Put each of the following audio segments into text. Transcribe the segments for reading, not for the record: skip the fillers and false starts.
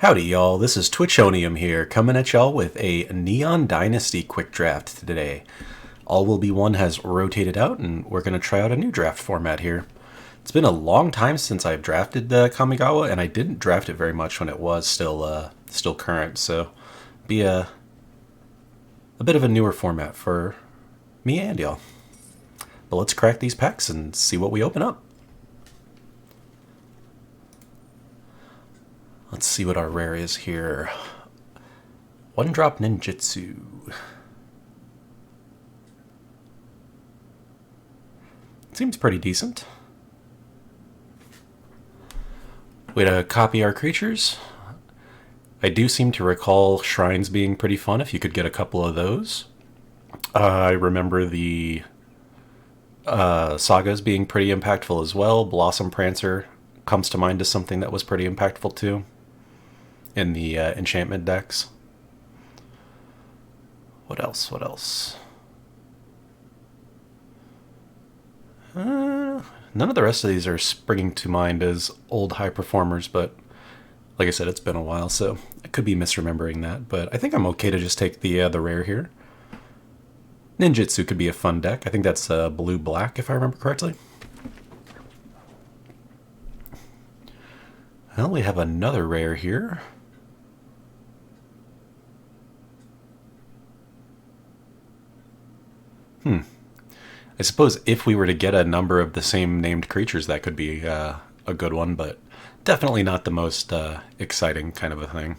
Howdy y'all, this is Twitchonium here, coming at y'all with a Neon Dynasty quick draft today. All Will Be One has rotated out, and we're going to try out a new draft format here. It's been a long time since I've drafted the Kamigawa, and I didn't draft it very much when it was still current, so be a bit of a newer format for me and y'all. But let's crack these packs and see what we open up. Let's see what our rare is here. One drop ninjutsu. Seems pretty decent. Way to copy our creatures. I do seem to recall shrines being pretty fun if you could get a couple of those. I remember the sagas being pretty impactful as well. Blossom Prancer comes to mind as something that was pretty impactful too in the enchantment decks. What else? None of the rest of these are springing to mind as old high performers, but like I said, it's been a while, so I could be misremembering that. But I think I'm okay to just take the rare here. Ninjutsu could be a fun deck. I think that's blue-black, if I remember correctly. Well, we have another rare here. I suppose if we were to get a number of the same named creatures, that could be a good one, but definitely not the most exciting kind of a thing.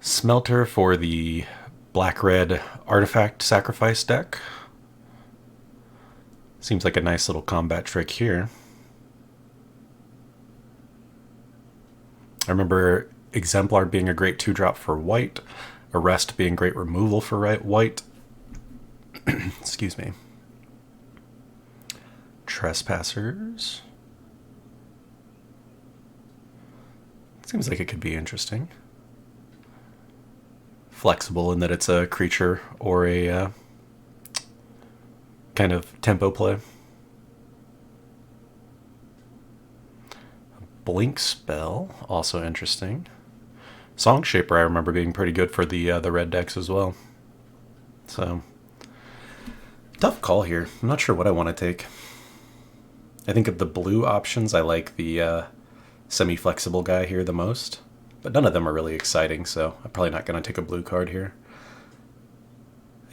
Smelter for the black-red artifact sacrifice deck. Seems like a nice little combat trick here. I remember Exemplar being a great 2-drop for white, Arrest being great removal for white. Excuse me. Trespassers. Seems like it could be interesting. Flexible in that it's a creature or a kind of tempo play. Blink Spell, also interesting. Song Shaper I remember being pretty good for the red decks as well. So, tough call here. I'm not sure what I want to take. I think of the blue options, I like the semi-flexible guy here the most. But none of them are really exciting, so I'm probably not going to take a blue card here.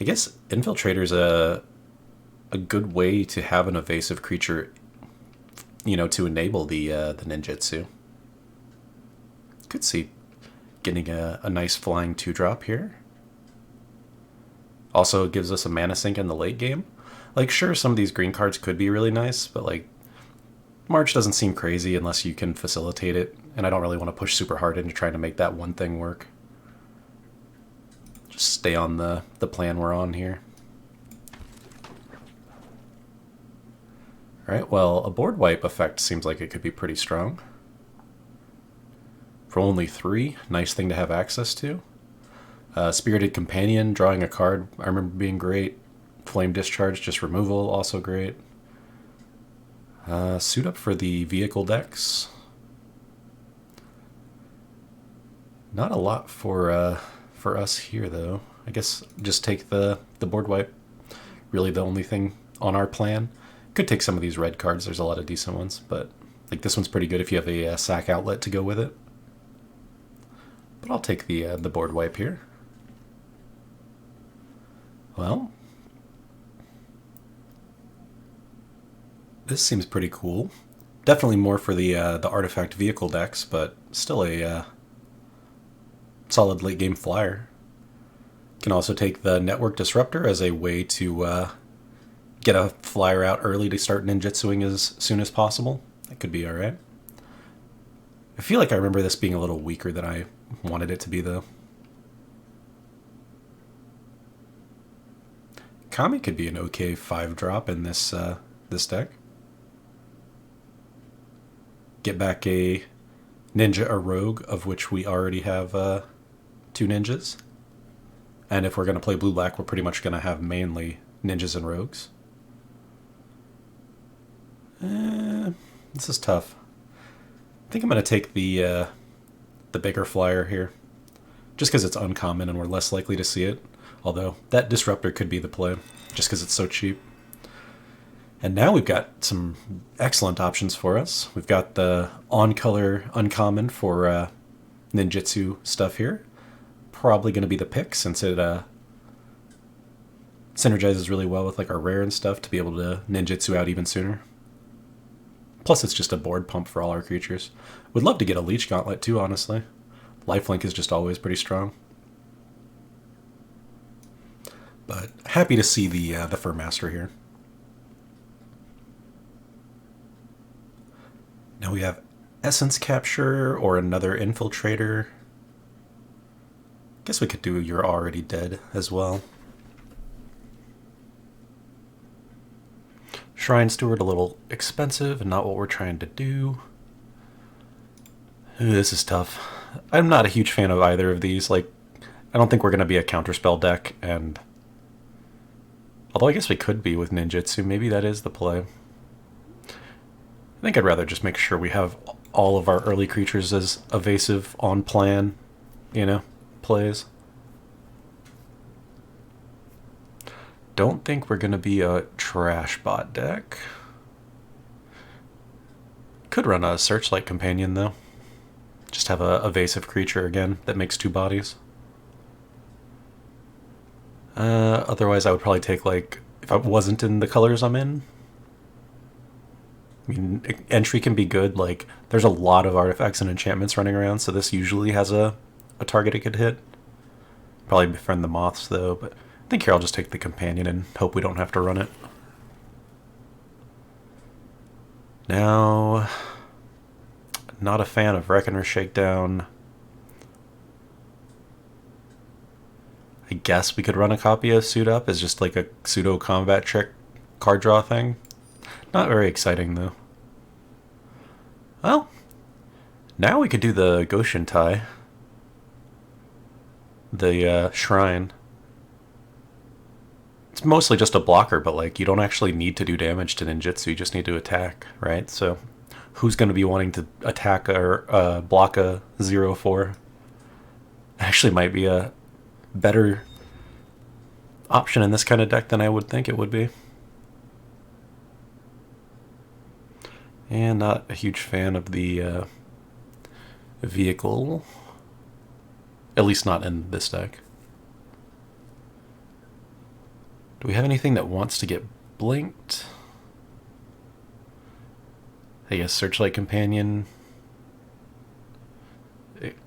I guess Infiltrator's a good way to have an evasive creature, to enable the ninjutsu. Could see getting a nice flying 2-drop here. Also, it gives us a mana sink in the late game. Like, sure, some of these green cards could be really nice, but, like, March doesn't seem crazy unless you can facilitate it, and I don't really want to push super hard into trying to make that one thing work. Just stay on the plan we're on here. Alright, well, a board wipe effect seems like it could be pretty strong. For only 3, nice thing to have access to. Spirited Companion, drawing a card, I remember being great. Flame Discharge, just removal, also great. Suit up for the vehicle decks. Not a lot for us here, though. I guess just take the board wipe. Really the only thing on our plan. Could take some of these red cards, there's a lot of decent ones, but like this one's pretty good if you have a sack outlet to go with it. But I'll take the board wipe here. Well, this seems pretty cool. Definitely more for the artifact vehicle decks, but still a solid late game flyer. Can also take the Network Disruptor as a way to get a flyer out early to start ninjutsuing as soon as possible. That could be alright. I feel like I remember this being a little weaker than I wanted it to be, though. Kami could be an okay 5-drop in this deck. Get back a ninja, a rogue, of which we already have 2 ninjas. And if we're going to play blue-black, we're pretty much going to have mainly ninjas and rogues. This is tough. I think I'm going to take the bigger flyer here, just because it's uncommon and we're less likely to see it. Although that disruptor could be the play, just because it's so cheap. And now we've got some excellent options for us. We've got the on-color uncommon for ninjutsu stuff here. Probably going to be the pick since it synergizes really well with like our rare and stuff to be able to ninjutsu out even sooner. Plus it's just a board pump for all our creatures. Would love to get a Leech Gauntlet too, honestly. Lifelink is just always pretty strong. But happy to see the Fur Master here. Now we have Essence Capture or another Infiltrator. Guess we could do You're Already Dead as well. Shrine Steward a little expensive and not what we're trying to do. Ooh, this is tough. I'm not a huge fan of either of these. Like, I don't think we're going to be a counterspell deck, and although I guess we could be with ninjutsu, maybe that is the play. I think I'd rather just make sure we have all of our early creatures as evasive on plan, you know, plays. Don't think we're going to be a trash bot deck. Could run a Searchlight Companion, though. Just have a evasive creature again that makes 2 bodies. Otherwise, I would probably take, like, if I wasn't in the colors I'm in. I mean, entry can be good. Like, there's a lot of artifacts and enchantments running around, so this usually has a target it could hit. Probably befriend the moths, though, but I think here I'll just take the companion and hope we don't have to run it. Now, not a fan of Reckoner Shakedown. I guess we could run a copy of Suit Up as just like a pseudo combat trick card draw thing. Not very exciting, though. Well, now we could do the Goshen Tai. The Shrine. It's mostly just a blocker, but like you don't actually need to do damage to ninjutsu, you just need to attack, right? So who's going to be wanting to attack or block a 0/4? Actually might be a better option in this kind of deck than I would think it would be. And not a huge fan of the vehicle. At least not in this deck. Do we have anything that wants to get blinked? I guess Searchlight Companion.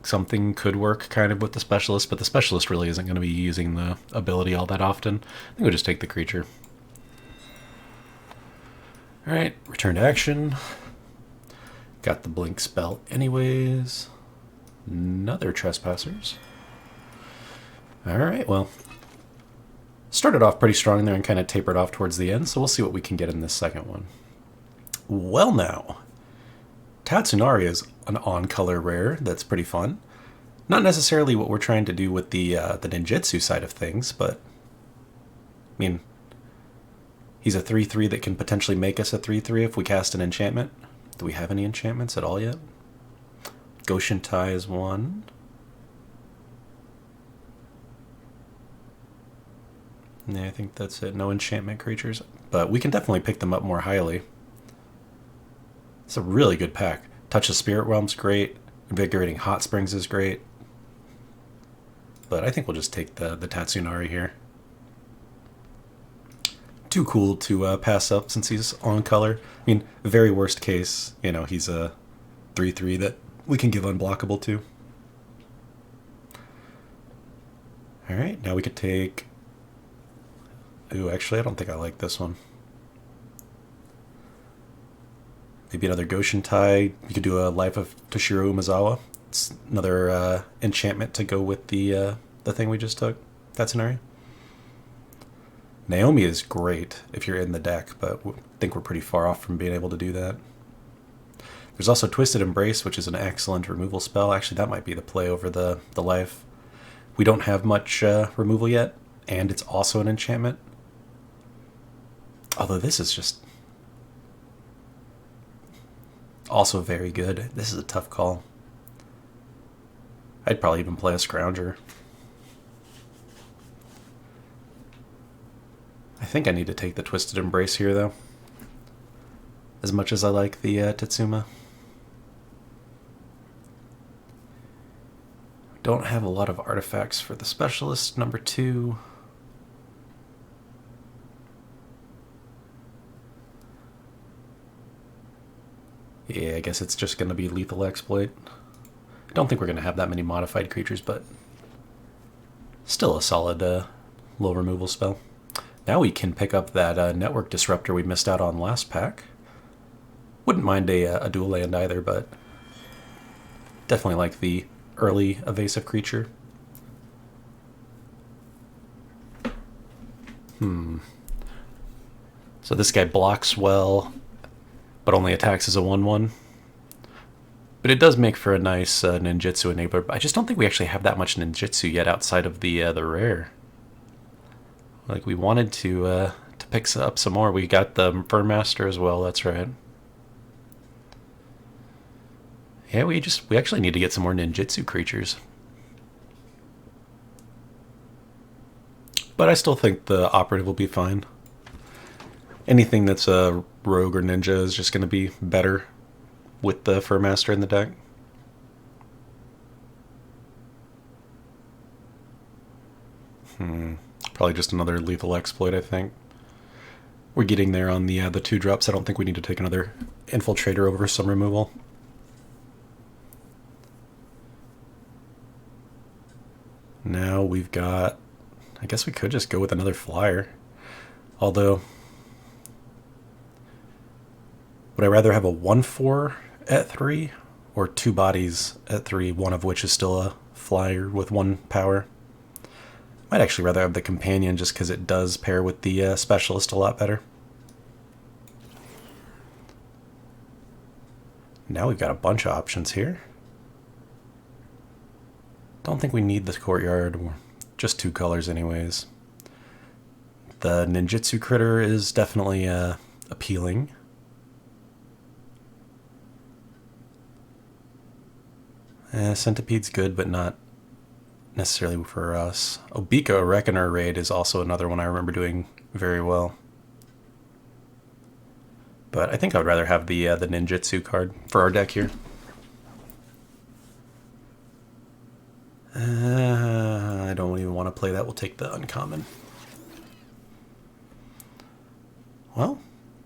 Something could work kind of with the Specialist, but the Specialist really isn't going to be using the ability all that often. I think we'll just take the creature. Alright, return to action. Got the blink spell anyways. Another Trespassers. Alright, well. Started off pretty strong there and kind of tapered off towards the end, so we'll see what we can get in this second one. Well now. Tatsunari is an on-color rare that's pretty fun. Not necessarily what we're trying to do with the ninjutsu side of things, but I mean, he's a 3/3 that can potentially make us a 3/3 if we cast an enchantment. Do we have any enchantments at all yet? Goshen Tai is one. Yeah, I think that's it. No enchantment creatures. But we can definitely pick them up more highly. It's a really good pack. Touch of Spirit Realm's great. Invigorating Hot Springs is great. But I think we'll just take the Tatsunari here. Too cool to pass up since he's on color. I mean, very worst case, you know, he's a 3/3 that we can give unblockable to. Alright, now we could take... Ooh, actually, I don't think I like this one. Maybe another Goshen Tai. You could do a Life of Toshiro Umezawa. It's another enchantment to go with the thing we just took. Tatsunari. Naomi is great if you're in the deck, but I think we're pretty far off from being able to do that. There's also Twisted Embrace, which is an excellent removal spell. Actually, that might be the play over the life. We don't have much removal yet, and it's also an enchantment. Although this is just Also very good. This is a tough call. I'd probably even play a Scrounger. I think I need to take the Twisted Embrace here, though. As much as I like the Tetsuma. Don't have a lot of artifacts for the Specialist number 2. Yeah, I guess it's just going to be Lethal Exploit. I don't think we're going to have that many modified creatures, but still a solid low removal spell. Now we can pick up that Network Disruptor we missed out on last pack. Wouldn't mind a dual land either, but definitely like the early evasive creature. So this guy blocks well, but only attacks as a 1/1. But it does make for a nice ninjutsu enabler. But I just don't think we actually have that much ninjutsu yet outside of the rare. Like, we wanted to pick up some more. We got the Furmaster as well, that's right. Yeah, we actually need to get some more ninjutsu creatures. But I still think the operative will be fine. Anything that's a rogue or ninja is just going to be better with the Furmaster in the deck. Probably just another Lethal Exploit, I think. We're getting there on the 2-drops. I don't think we need to take another Infiltrator over some removal. Now we've got... I guess we could just go with another Flyer. Although... would I rather have a 1/4 at 3 or 2 bodies at 3, one of which is still a Flyer with 1 power? I'd actually rather have the Companion just because it does pair with the Specialist a lot better. Now we've got a bunch of options here. Don't think we need the Courtyard, just 2 colors anyways. The Ninjutsu Critter is definitely appealing. Centipede's good, but not necessarily for us. Obika Reckoner Raid is also another one I remember doing very well. But I think I'd rather have the Ninjutsu card for our deck here. I don't even want to play that. We'll take the uncommon. Well,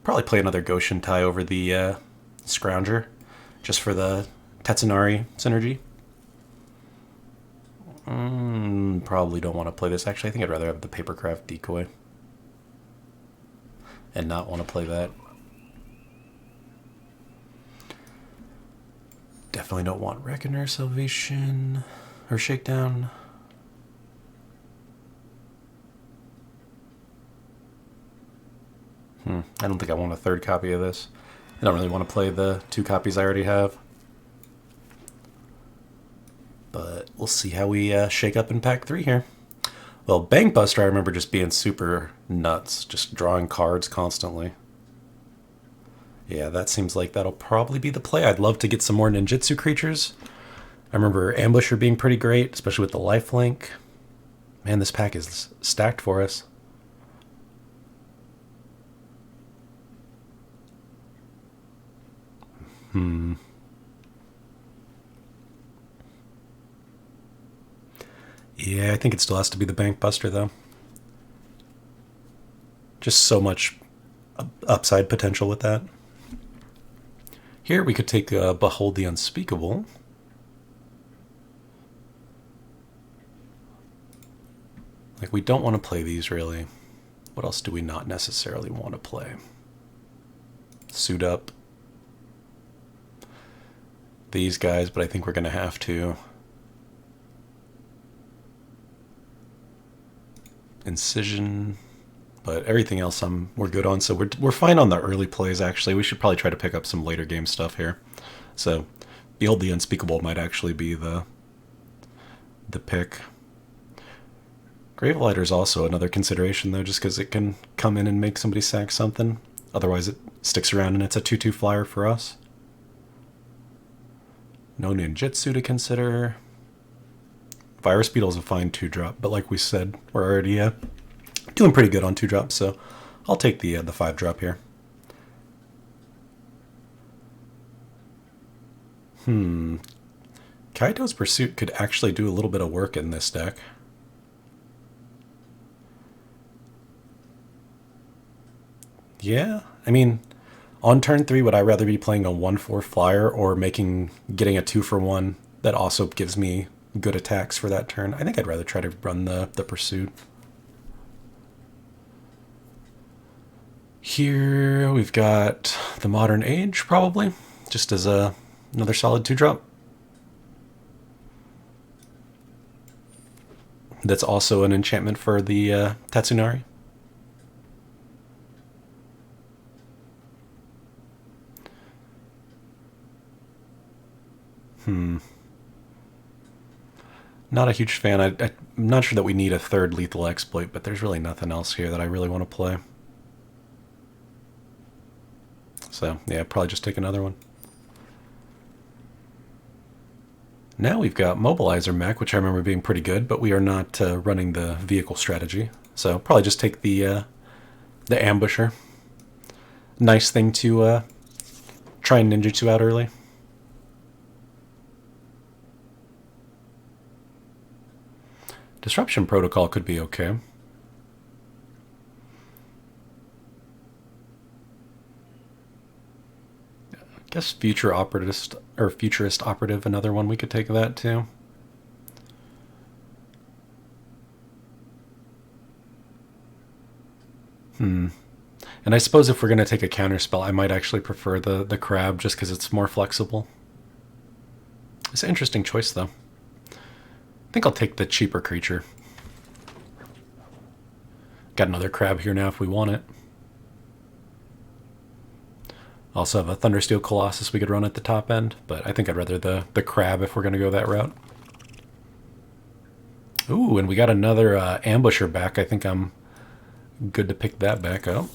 probably play another Goshen tie over the Scrounger, just for the Tetsunari synergy. Probably don't want to play this. Actually, I think I'd rather have the Papercraft Decoy. And not want to play that. Definitely don't want Reckoner, Salvation, or Shakedown. I don't think I want a 3rd copy of this. I don't really want to play the 2 copies I already have. But we'll see how we shake up in pack 3 here. Well, Bankbuster, I remember just being super nuts, just drawing cards constantly. Yeah, that seems like that'll probably be the play. I'd love to get some more ninjutsu creatures. I remember Ambusher being pretty great, especially with the lifelink. Man, this pack is stacked for us. Yeah, I think it still has to be the Bankbuster, though. Just so much upside potential with that. Here we could take Behold the Unspeakable. Like, we don't want to play these, really. What else do we not necessarily want to play? Suit Up. These guys, but I think we're going to have to. Incision, but everything else we're good on. So we're fine on the early plays, actually. We should probably try to pick up some later game stuff here. So Behold the Unspeakable might actually be the pick. Gravelighter is also another consideration, though, just because it can come in and make somebody sack something. Otherwise, it sticks around and it's a 2/2 flyer for us. No ninjutsu to consider. Virus Beetle's a fine 2-drop, but like we said, we're already doing pretty good on 2-drops, so I'll take the 5-drop here. Kaito's Pursuit could actually do a little bit of work in this deck. Yeah, I mean, on turn 3, would I rather be playing a 1/4 flyer or getting a 2-for-1 that also gives me good attacks for that turn? I think I'd rather try to run the Pursuit. Here we've got the Modern Age, probably, just as another solid 2-drop. That's also an enchantment for the Tatsunari. Not a huge fan. I'm not sure that we need a third lethal exploit, but there's really nothing else here that I really want to play. So, yeah, probably just take another one. Now we've got Mobilizer Mech, which I remember being pretty good, but we are not running the vehicle strategy. So probably just take the Ambusher. Nice thing to try and ninjutsu out early. Disruption Protocol could be okay. I guess Futurist Operative, another one we could take that too. And I suppose if we're going to take a counterspell, I might actually prefer the crab just because it's more flexible. It's an interesting choice, though. I think I'll take the cheaper creature. Got another crab here now if we want it. Also have a Thundersteel Colossus we could run at the top end, but I think I'd rather the crab if we're going to go that route. Ooh, and we got another Ambusher back. I think I'm good to pick that back up.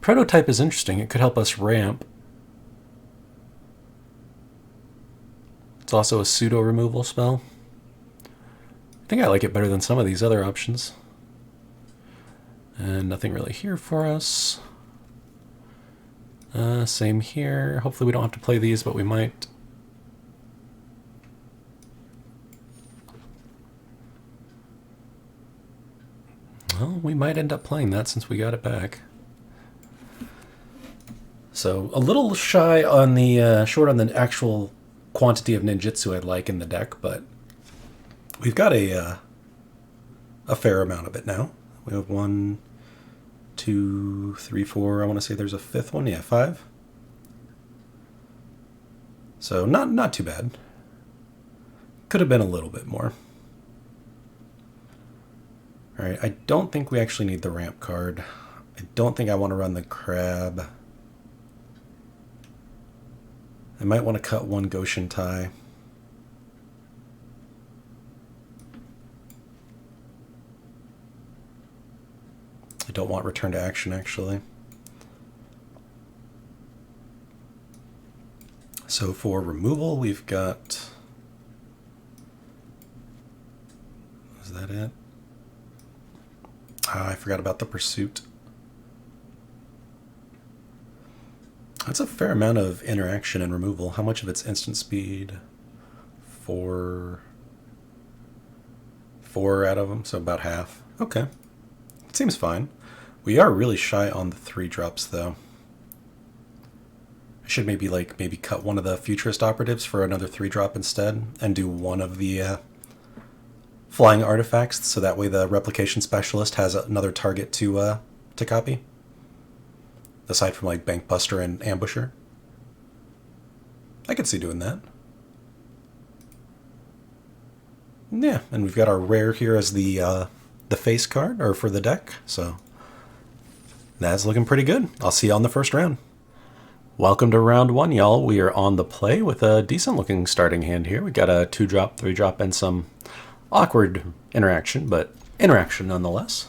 Prototype is interesting. It could help us ramp. It's also a pseudo removal spell. I think I like it better than some of these other options. And nothing really here for us. Same here. Hopefully we don't have to play these, but we might. Well, we might end up playing that since we got it back. So a little shy on the short on the actual quantity of ninjutsu I'd like in the deck, but we've got a fair amount of it now. We have 1, 2, 3, 4. I want to say there's a fifth one. Yeah, 5. So not too bad. Could have been a little bit more. All right, I don't think we actually need the ramp card. I don't think I want to run the crab. I might want to cut one Goshen tie. I don't want return to action, actually. So for removal, we've got... Is that it? I forgot about the Pursuit. That's a fair amount of interaction and removal. How much of it's instant speed? 4 out of them, so about half. Okay. It seems fine. We are really shy on the 3-drops, though. I should maybe cut one of the Futurist Operatives for another 3-drop instead, and do one of the flying artifacts, so that way the Replication Specialist has another target to copy. Aside from like Bankbuster and Ambusher. I could see doing that. Yeah, and we've got our rare here as the face card, or for the deck, so that's looking pretty good. I'll see you on the first round. Welcome to round 1, y'all. We are on the play with a decent looking starting hand here. We got a 2-drop, 3-drop, and some awkward interaction, but interaction nonetheless.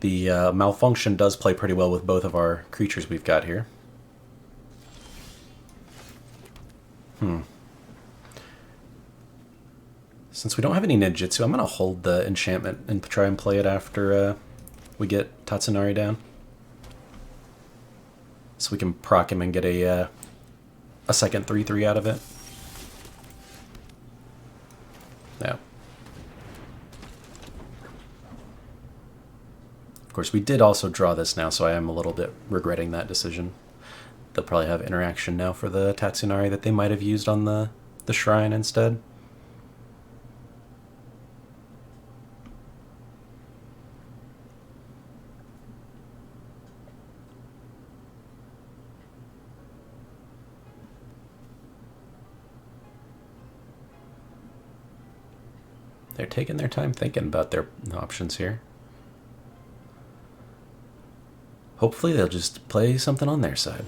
The Malfunction does play pretty well with both of our creatures we've got here. Since we don't have any ninjutsu, I'm going to hold the enchantment and try and play it after we get Tatsunari down. So we can proc him and get a second 3/3 out of it. Yeah. Of course, we did also draw this now, so I am a little bit regretting that decision. They'll probably have interaction now for the Tatsunari that they might have used on the shrine instead. They're taking their time thinking about their options here. Hopefully they'll just play something on their side.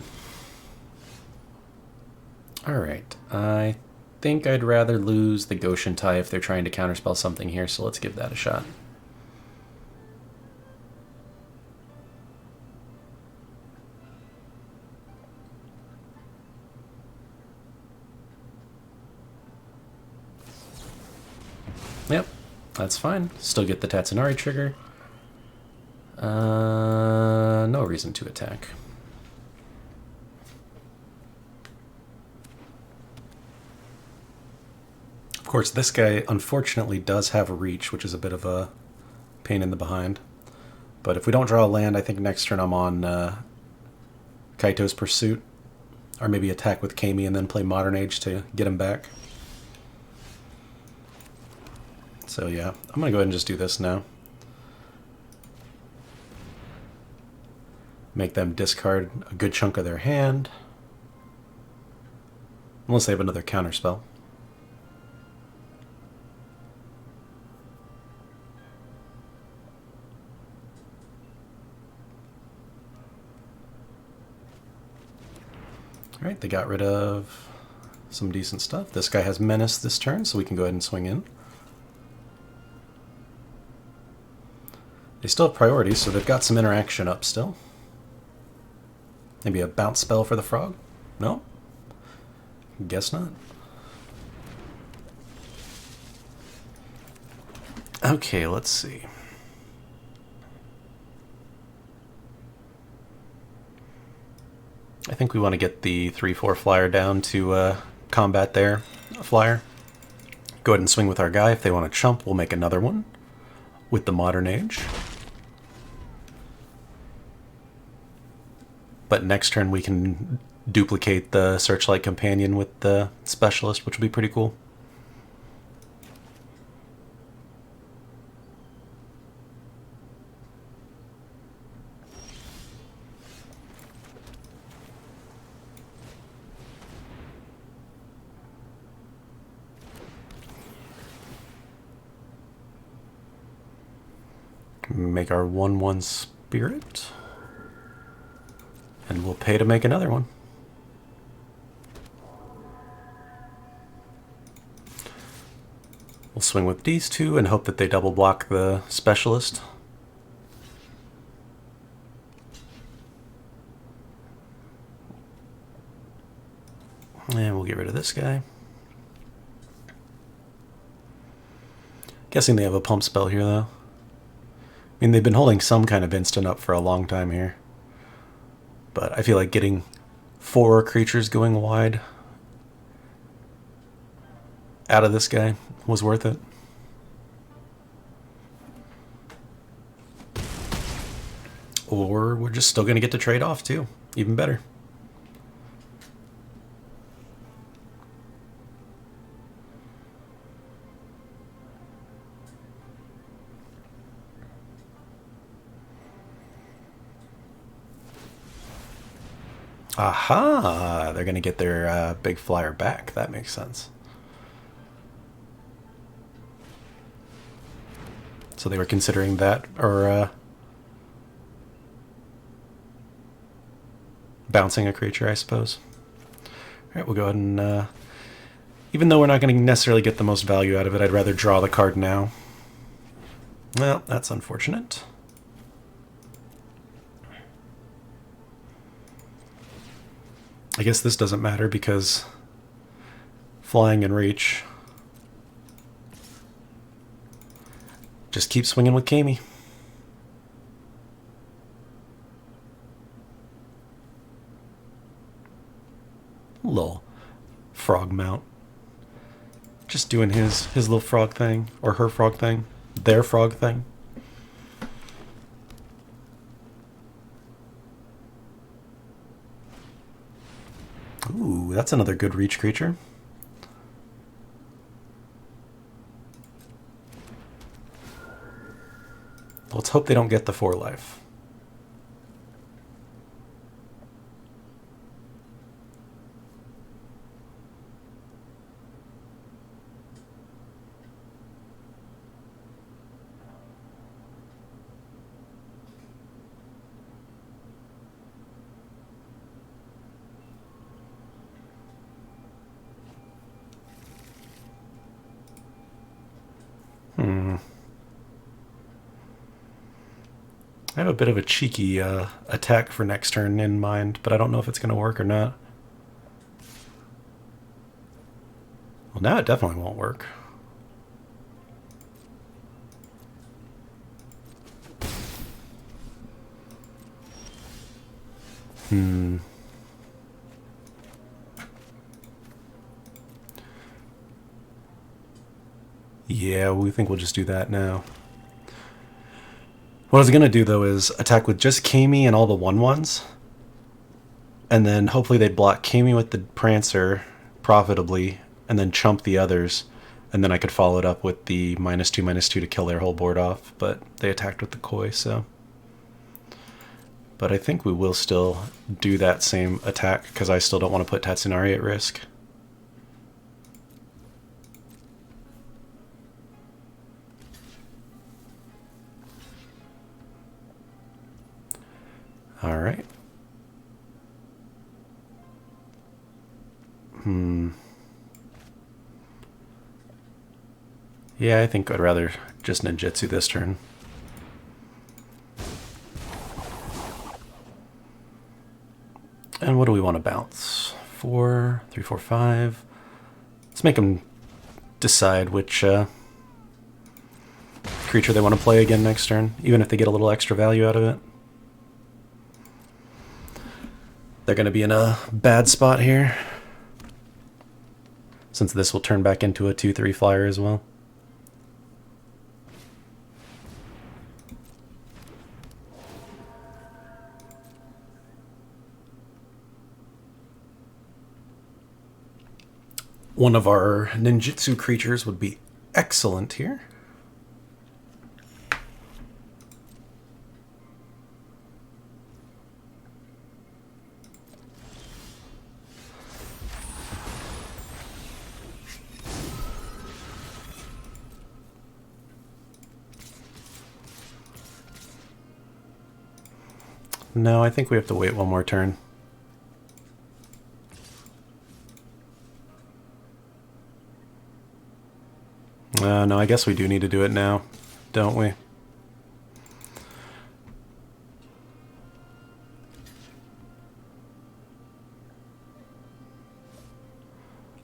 Alright, I think I'd rather lose the Goshen Tai if they're trying to counterspell something here, so let's give that a shot. Yep, that's fine. Still get the Tatsunari trigger. No reason to attack. Of course, this guy unfortunately does have a reach, which is a bit of a pain in the behind. But if we don't draw a land, I think next turn I'm on Kaito's Pursuit. Or maybe attack with Kami and then play Modern Age to get him back. So yeah, I'm going to go ahead and just do this now. Make them discard a good chunk of their hand. Unless they have another counterspell. Alright, they got rid of some decent stuff. This guy has Menace this turn, so we can go ahead and swing in. They still have priorities, so they've got some interaction up still. Maybe a bounce spell for the frog? No? Guess not. Okay, let's see. I think we want to get the 3/4 flyer down to combat their flyer. Go ahead and swing with our guy. If they want to chump, we'll make another one with the Modern Age. But next turn we can duplicate the Searchlight Companion with the Specialist, which will be pretty cool. Make our 1/1 Spirit. And we'll pay to make another one. We'll swing with these two and hope that they double block the Specialist. And we'll get rid of this guy. Guessing they have a pump spell here, though. I mean, they've been holding some kind of instant up for a long time here. But I feel like getting 4 creatures going wide out of this guy was worth it. Or we're just still going to get to trade off, too. Even better. Aha! They're going to get their big flyer back. That makes sense. So they were considering that, or bouncing a creature, I suppose. Alright, we'll go ahead and... even though we're not going to necessarily get the most value out of it, I'd rather draw the card now. Well, that's unfortunate. I guess this doesn't matter because flying and reach. Just keep swinging with Kami. Little frog mount. Just doing his little frog thing. Or her frog thing. Their frog thing. Ooh, that's another good reach creature. Let's hope they don't get the 4 life. I have a bit of a cheeky attack for next turn in mind, but I don't know if it's going to work or not. Well, now it definitely won't work. Yeah, we think we'll just do that now. What I was going to do, though, is attack with just Kami and all the 1/1s. And then hopefully they'd block Kami with the Prancer profitably, and then chump the others. And then I could follow it up with the -2/-2 to kill their whole board off. But they attacked with the Koi, so... But I think we will still do that same attack, because I still don't want to put Tatsunari at risk. Alright. Yeah, I think I'd rather just ninjutsu this turn. And what do we want to bounce? 4, 3, 4, 5. Let's make them decide which creature they want to play again next turn, even if they get a little extra value out of it. They're going to be in a bad spot here, since this will turn back into a 2/3 flyer as well. One of our ninjutsu creatures would be excellent here. No, I think we have to wait one more turn. No, I guess we do need to do it now, don't we?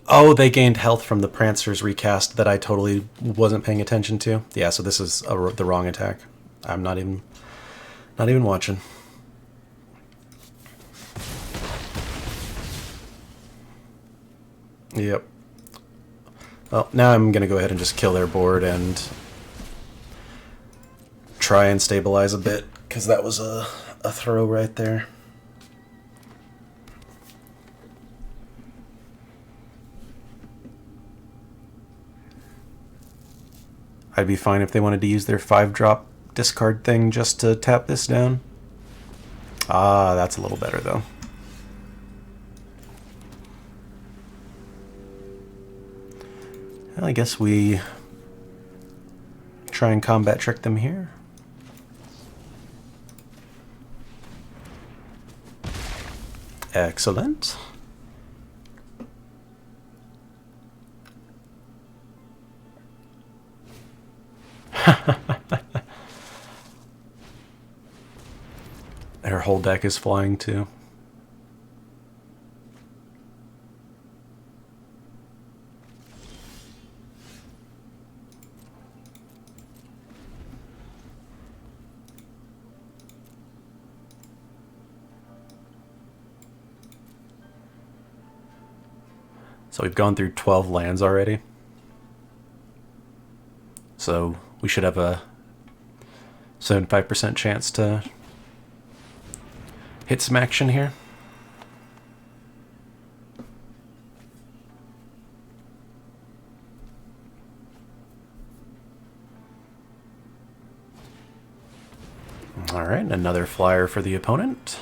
Oh, they gained health from the Prancer's recast that I totally wasn't paying attention to. Yeah, so this is the wrong attack. I'm not even watching. Yep. Well, now I'm going to go ahead and just kill their board and try and stabilize a bit, because that was a throw right there. I'd be fine if they wanted to use their 5-drop discard thing just to tap this down. Ah, that's a little better, though. Well, I guess we try and combat trick them here. Excellent. Their whole deck is flying too. So we've gone through 12 lands already. So we should have a 75% chance to hit some action here. Alright, another flyer for the opponent.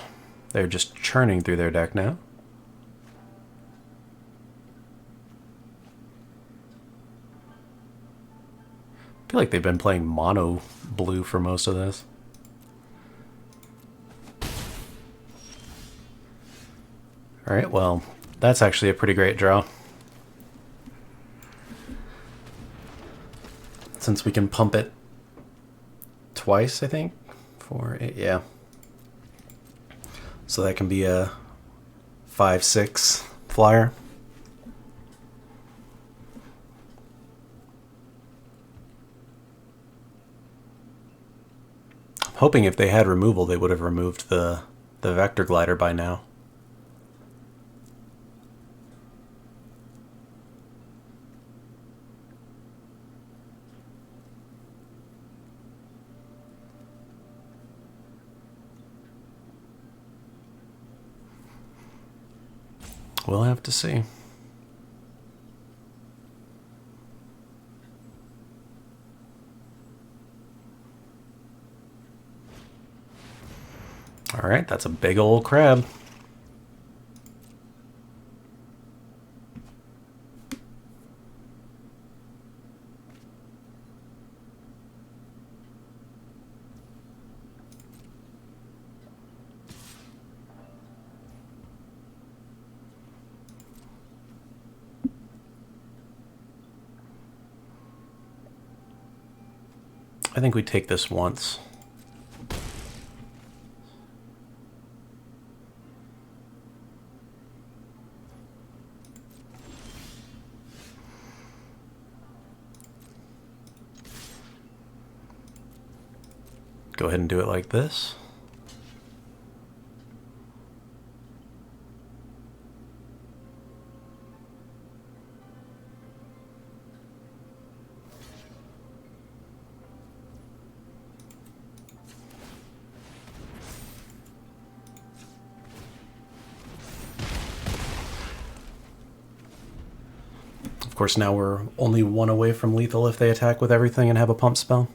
They're just churning through their deck now. I feel like they've been playing mono blue for most of this. Alright, well, that's actually a pretty great draw. Since we can pump it twice, I think. 4, 8, yeah. So that can be a 5/6 flyer. I'm hoping if they had removal, they would have removed the Vector Glider by now. We'll have to see. All right, that's a big old crab. I think we take this once. Go ahead and do it like this. Of course, now we're only one away from lethal if they attack with everything and have a pump spell.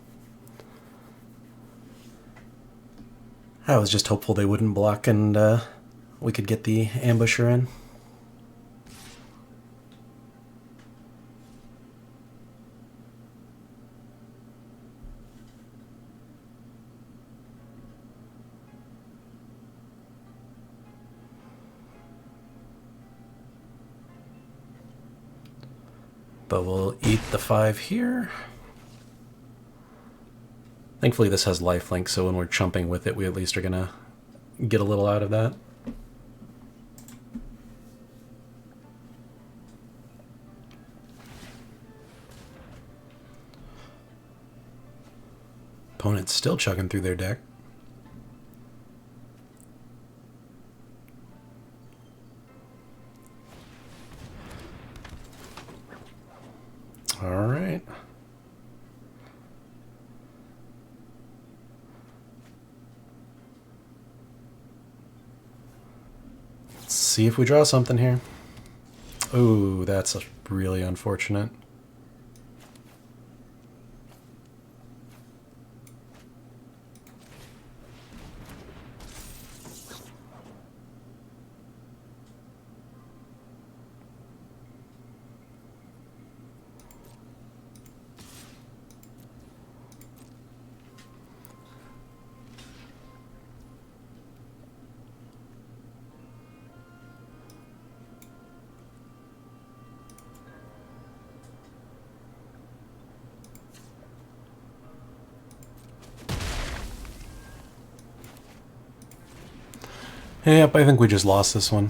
I was just hopeful they wouldn't block and we could get the ambusher in. But we'll eat the 5 here. Thankfully this has lifelink, so when we're chumping with it, we at least are gonna get a little out of that. Opponent's still chugging through their deck. All right. Let's see if we draw something here. Ooh, that's really unfortunate. Yep, I think we just lost this one.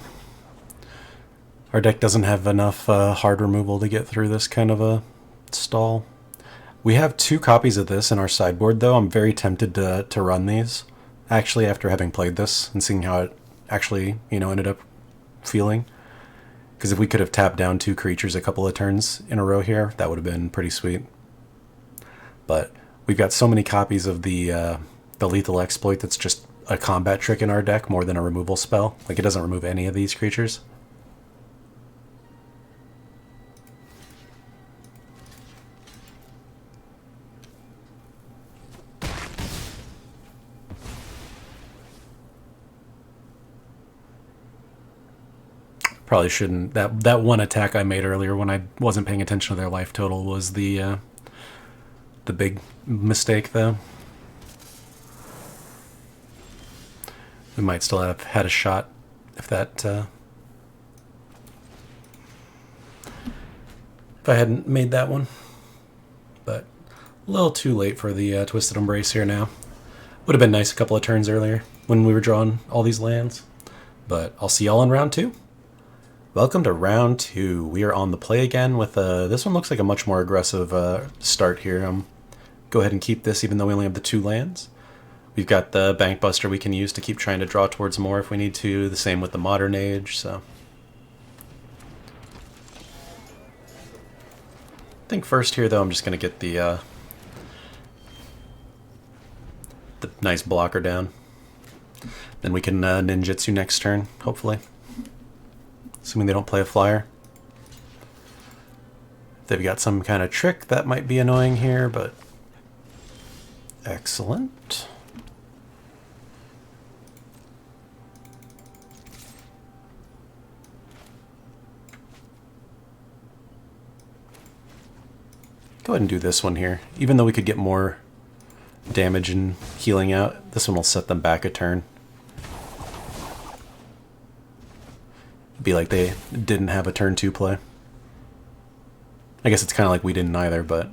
Our deck doesn't have enough hard removal to get through this kind of a stall. We have 2 copies of this in our sideboard, though. I'm very tempted to run these, actually, after having played this and seeing how it actually, ended up feeling. Because if we could have tapped down 2 creatures a couple of turns in a row here, that would have been pretty sweet. But we've got so many copies of the lethal exploit that's just a combat trick in our deck more than a removal spell. Like, it doesn't remove any of these creatures. Probably shouldn't. That one attack I made earlier when I wasn't paying attention to their life total was the big mistake, though. We might still have had a shot if that if I hadn't made that one. But a little too late for the Twisted Embrace here now. Would have been nice a couple of turns earlier when we were drawing all these lands. But I'll see y'all in round 2. Welcome to round 2. We are on the play again with this one looks like a much more aggressive start here. Go ahead and keep this even though we only have the 2 lands. We've got the Bank Buster we can use to keep trying to draw towards more if we need to. The same with the Modern Age, so. I think first here, though, I'm just going to get the nice blocker down. Then we can ninjutsu next turn, hopefully. Assuming they don't play a flyer. If they've got some kind of trick, that might be annoying here, but excellent. Go ahead and do this one here. Even though we could get more damage and healing out, this one will set them back a turn. It'd be like they didn't have a turn 2 play. I guess it's kind of like we didn't either, but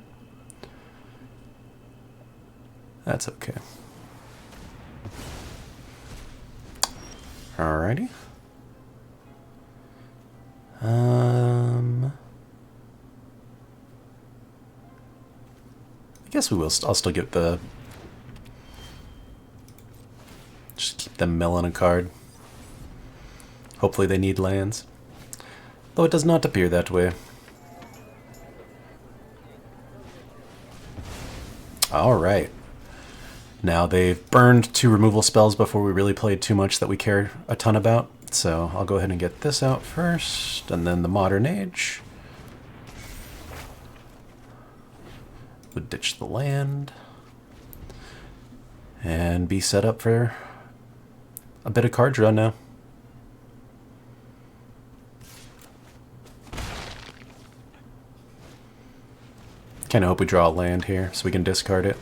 that's okay. Alrighty. I guess we will. I'll still get the. Just keep them milling a card. Hopefully they need lands. Though it does not appear that way. Alright. Now they've burned 2 removal spells before we really played too much that we care a ton about. So I'll go ahead and get this out first, and then the Modern Age. Would ditch the land. And be set up for a bit of card draw now. Kinda hope we draw a land here so we can discard it.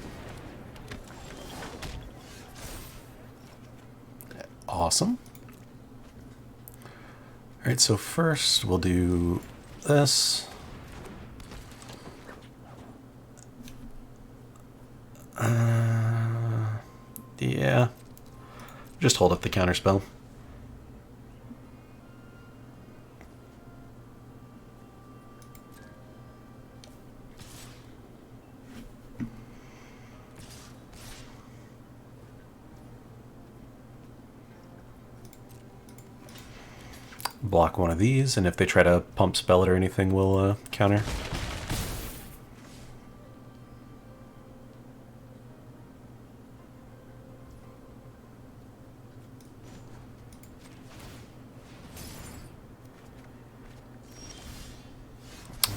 Awesome. Alright, so first we'll do this. Yeah. Just hold up the counterspell. Block one of these, and if they try to pump spell it or anything, we'll counter.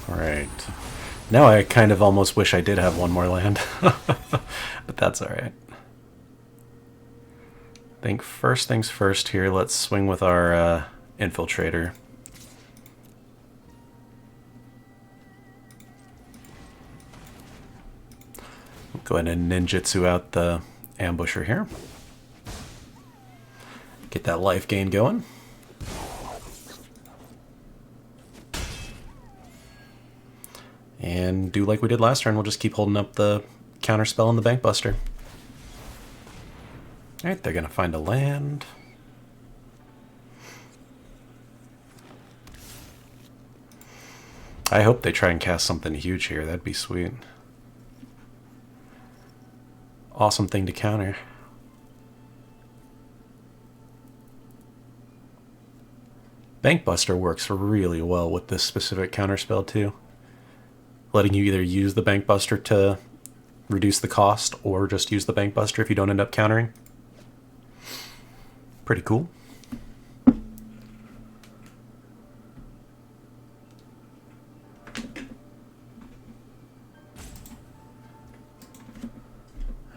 Alright. Now I kind of almost wish I did have one more land. But that's alright. I think first things first here, let's swing with our Infiltrator. Go ahead and ninjutsu out the ambusher here. Get that life gain going. And do like we did last turn, we'll just keep holding up the counterspell and the Bank Buster. Alright, they're gonna find a land. I hope they try and cast something huge here, that'd be sweet. Awesome thing to counter. Bankbuster works really well with this specific counterspell too, letting you either use the Bankbuster to reduce the cost or just use the Bankbuster if you don't end up countering. Pretty cool.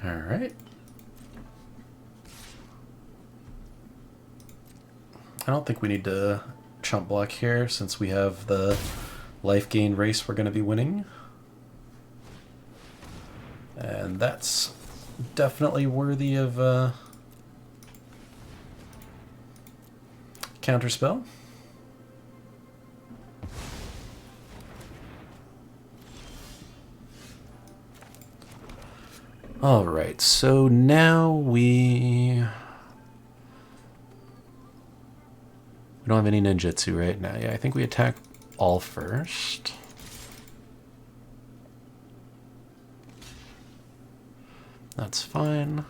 All right. I don't think we need to chump block here since we have the life gain race we're going to be winning. And that's definitely worthy of counterspell. Alright, so now we don't have any ninjutsu right now. Yeah, I think we attack all first. That's fine.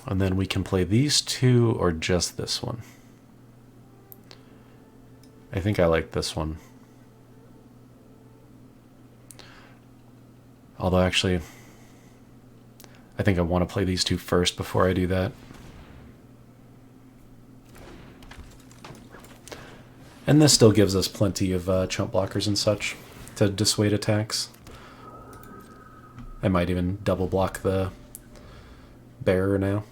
And then we can play these two or just this one. I think I like this one. Although actually, I think I want to play these two first before I do that. And this still gives us plenty of chump blockers and such to dissuade attacks. I might even double block the bearer now.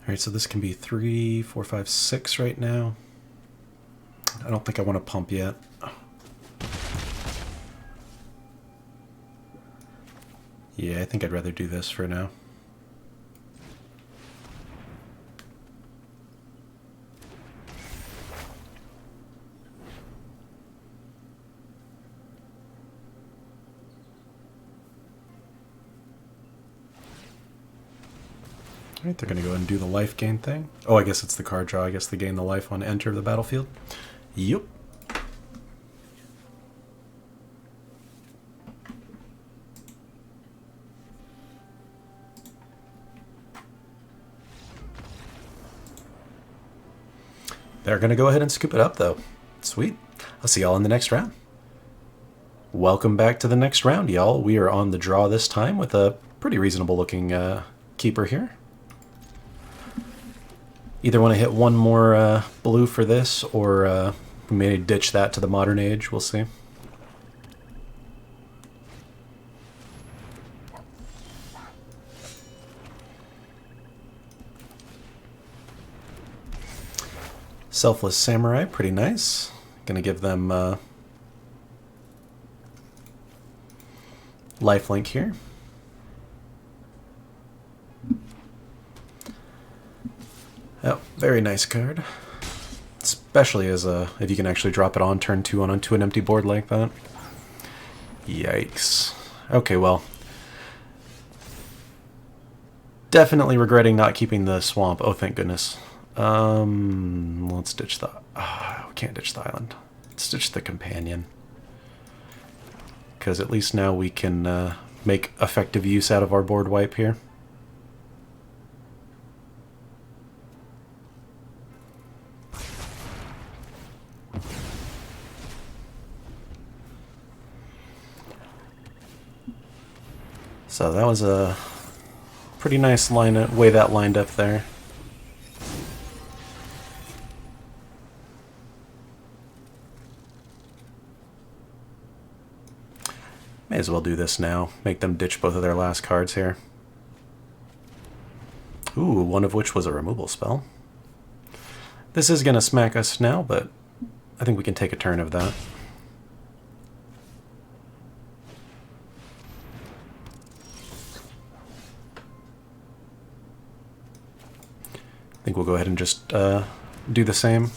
Alright, so this can be 3, 4, 5, 6 right now. I don't think I want to pump yet. Yeah, I think I'd rather do this for now. Alright, they're going to go ahead and do the life gain thing. Oh, I guess it's the card draw. I guess they gain the life on enter of the battlefield. Yep. They're going to go ahead and scoop it up, though. Sweet. I'll see y'all in the next round. Welcome back to the next round, y'all. We are on the draw this time with a pretty reasonable looking keeper here. Either want to hit one more blue for this, or we may ditch that to the modern age. We'll see. Selfless Samurai, pretty nice. Gonna give them lifelink here. Oh, very nice card. Especially as if you can actually drop it on turn 2 onto an empty board like that. Yikes. Okay, well. Definitely regretting not keeping the swamp. Oh, thank goodness. Let's ditch the... we can't ditch the island. Let's ditch the companion. Because at least now we can make effective use out of our board wipe here. So that was a pretty nice way that lined up there. May as well do this now. Make them ditch both of their last cards here. Ooh, one of which was a removal spell. This is going to smack us now, but I think we can take a turn of that. think we'll go ahead and just do the same.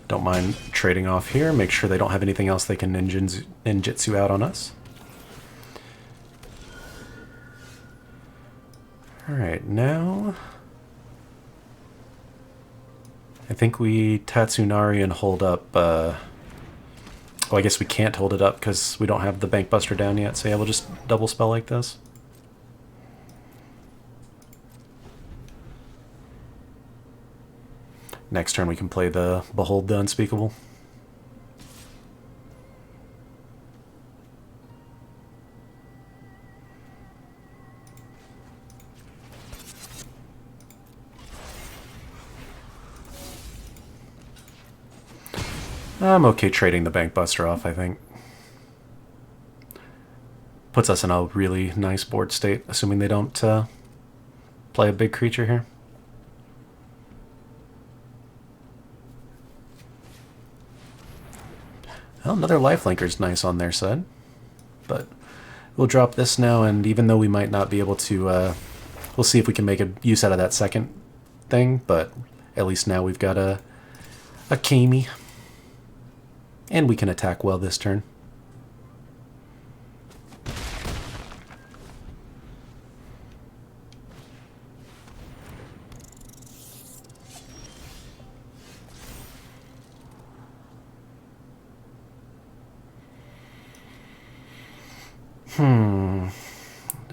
Don't mind trading off here. Make sure they don't have anything else they can ninjutsu out on us. Alright, now I think we Tatsunari and hold up. Well, I guess we can't hold it up because we don't have the Bank Buster down yet, so yeah, we'll just double spell like this. Next turn we can play the Behold the Unspeakable. I'm okay trading the Bank Buster off, I think. Puts us in a really nice board state, assuming they don't play a big creature here. Well, another lifelinker's nice on their side. But we'll drop this now, and even though we might not be able to... we'll see if we can make a use out of that second thing, but at least now we've got a Kami. And we can attack well this turn.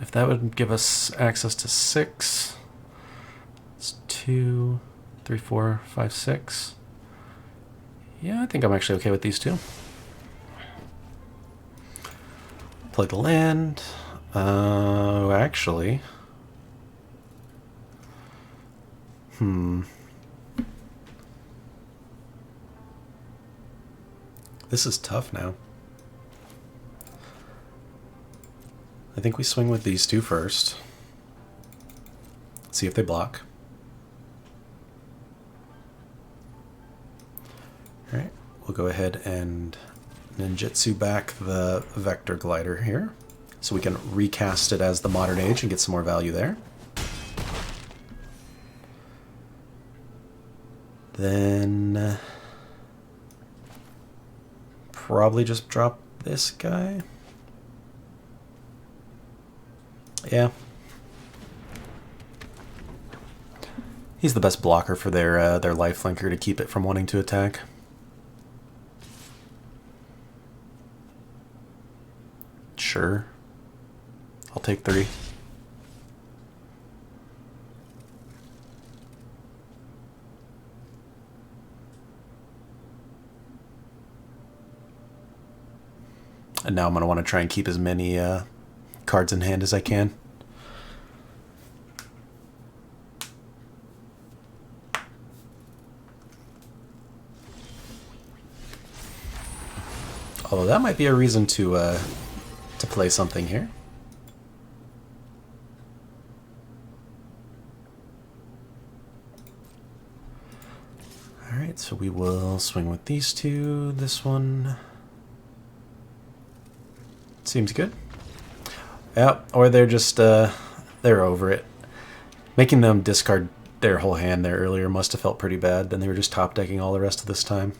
If that would give us access to 6, it's 2, 3, 4, 5, 6. Yeah, I think I'm actually okay with these two. Play the land. Actually. This is tough now. I think we swing with these two first. See if they block. Alright, we'll go ahead and ninjutsu back the Vector Glider here, so we can recast it as the Modern Age and get some more value there. Then probably just drop this guy. Yeah. He's the best blocker for their lifelinker to keep it from wanting to attack. Sure. I'll take 3. And now I'm going to want to try and keep as many cards in hand as I can. Although that might be a reason to play something here. Alright, so we will swing with these two. This one seems good. Yep, or they're just, they're over it. Making them discard their whole hand there earlier must have felt pretty bad. Then they were just top decking all the rest of this time.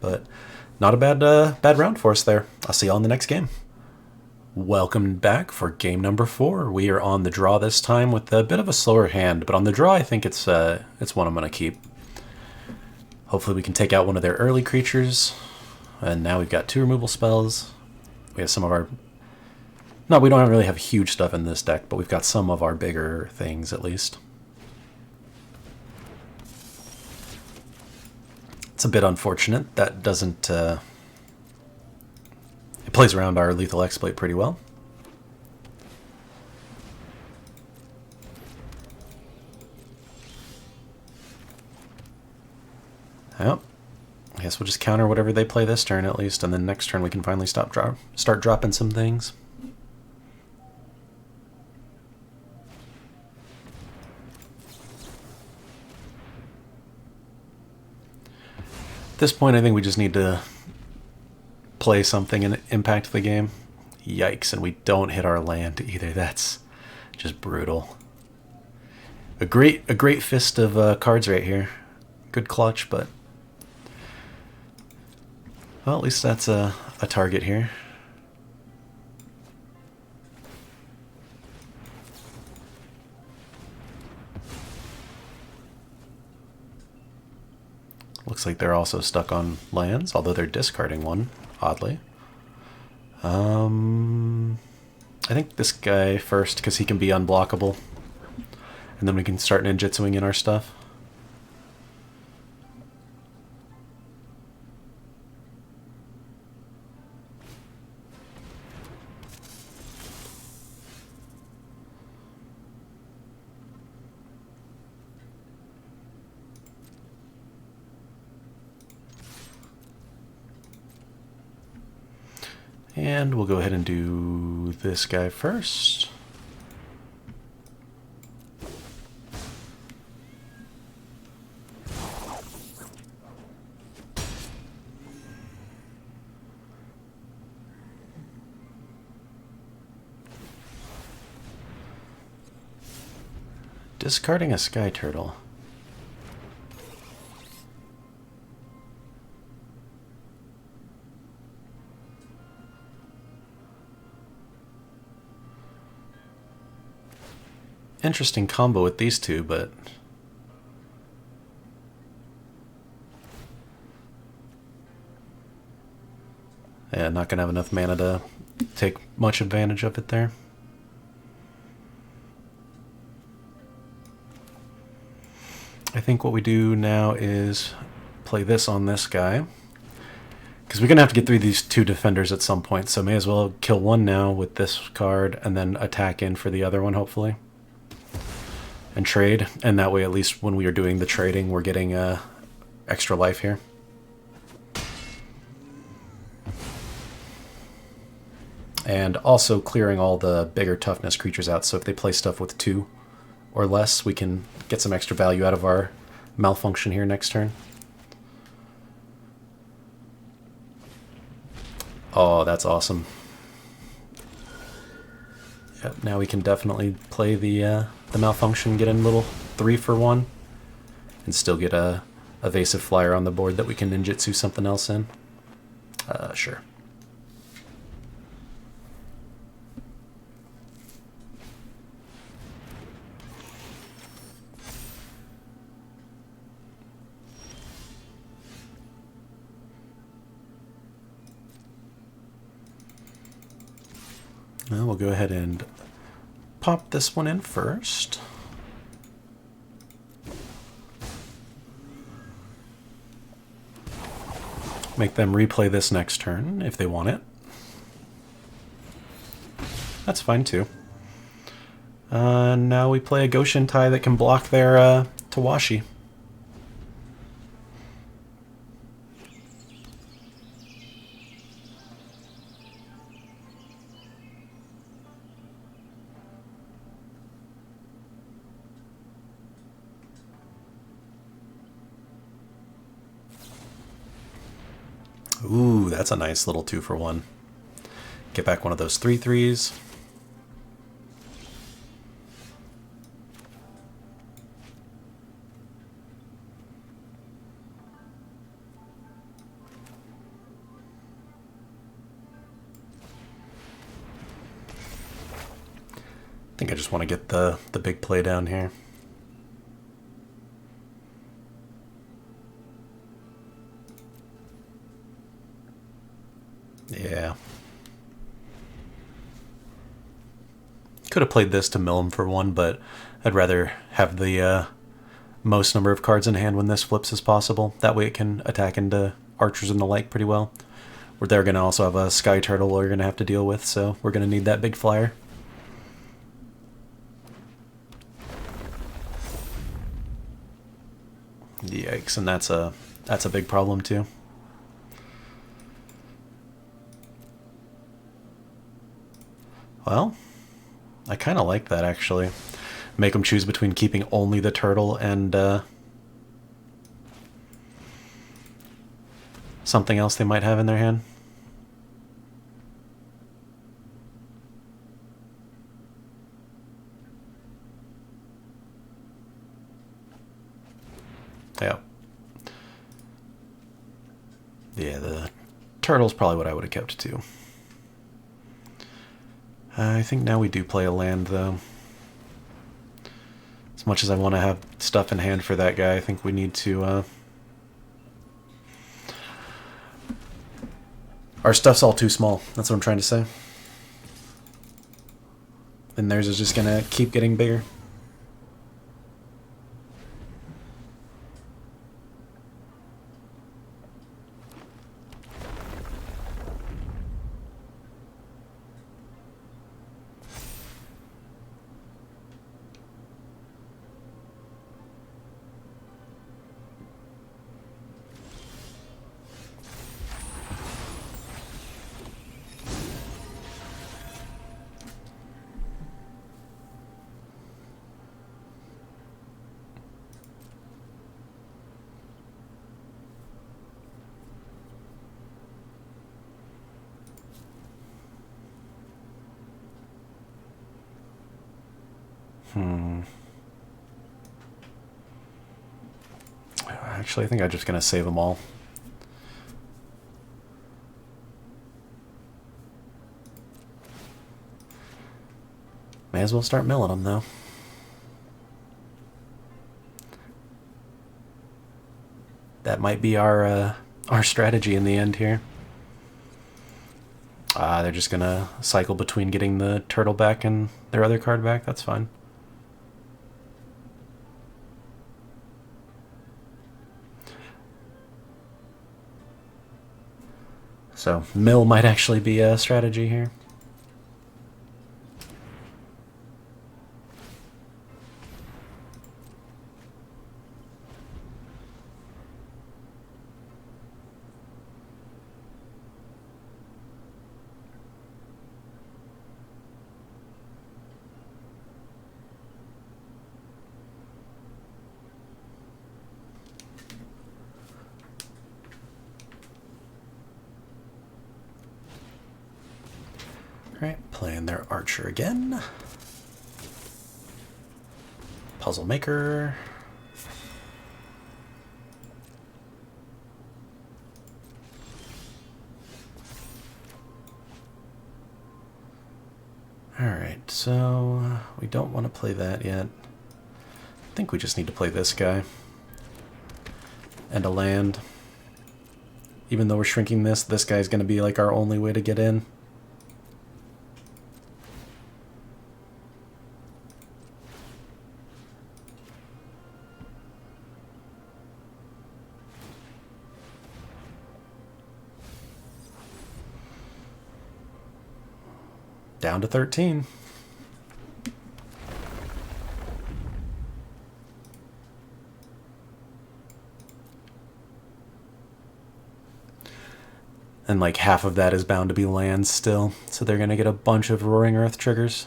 But not a bad round for us there. I'll see y'all in the next game. Welcome back for game number 4. We are on the draw this time with a bit of a slower hand, but on the draw I think it's one I'm going to keep. Hopefully we can take out one of their early creatures. And now we've got 2 removal spells. We have some of our... No, we don't really have huge stuff in this deck, but we've got some of our bigger things at least. It's a bit unfortunate. That doesn't... it plays around our Lethal Exploit pretty well. Yep. I guess we'll just counter whatever they play this turn at least, and then next turn we can finally start dropping some things. At this point, I think we just need to play something and impact the game. Yikes, and we don't hit our land either. That's just brutal. A great fist of cards right here. Good clutch, but well, at least that's a target here. Looks like they're also stuck on lands, although they're discarding one, oddly. I think this guy first, because he can be unblockable. And then we can start ninjutsuing in our stuff. And we'll go ahead and do this guy first. Discarding a sky turtle. Interesting combo with these two, but yeah, not gonna have enough mana to take much advantage of it there. I think what we do now is play this on this guy, because we're going to have to get through these two defenders at some point, so may as well kill one now with this card and then attack in for the other one, hopefully. And trade, and that way at least when we are doing the trading, we're getting extra life here. And also clearing all the bigger toughness creatures out, so if they play stuff with 2 or less, we can get some extra value out of our malfunction here next turn. Oh, that's awesome. Yep, now we can definitely play the malfunction, get in a little 3-for-1, and still get a evasive flyer on the board that we can ninjutsu something else in. Sure. Well, we'll go ahead and pop this one in first. Make them replay this next turn if they want it. That's fine too. Now we play a Goshin Tai that can block their Tawashi. Ooh, that's a nice little 2-for-1. Get back one of those 3/3s. I think I just want to get the big play down here. Yeah. Could have played this to mill him for 1, but I'd rather have the most number of cards in hand when this flips as possible. That way it can attack into archers and the like pretty well. They're going to also have a sky turtle we're going to have to deal with, so we're going to need that big flyer. Yikes, and that's a big problem too. Well, I kind of like that, actually. Make them choose between keeping only the turtle and something else they might have in their hand. Yeah. Yeah, the turtle's probably what I would have kept too. I think now we do play a land, though. As much as I want to have stuff in hand for that guy, I think we need to... Our stuff's all too small. That's what I'm trying to say. And theirs is just going to keep getting bigger. Actually, I think I'm just going to save them all. May as well start milling them, though. That might be our strategy in the end here. They're just going to cycle between getting the turtle back and their other card back. That's fine. So, mill might actually be a strategy here. Alright, playing their archer again. Puzzle maker. Alright, so we don't want to play that yet. I think we just need to play this guy. And a land. Even though we're shrinking this guy's going to be like our only way to get in. Down to 13. And like half of that is bound to be lands still, so they're going to get a bunch of Roaring Earth triggers.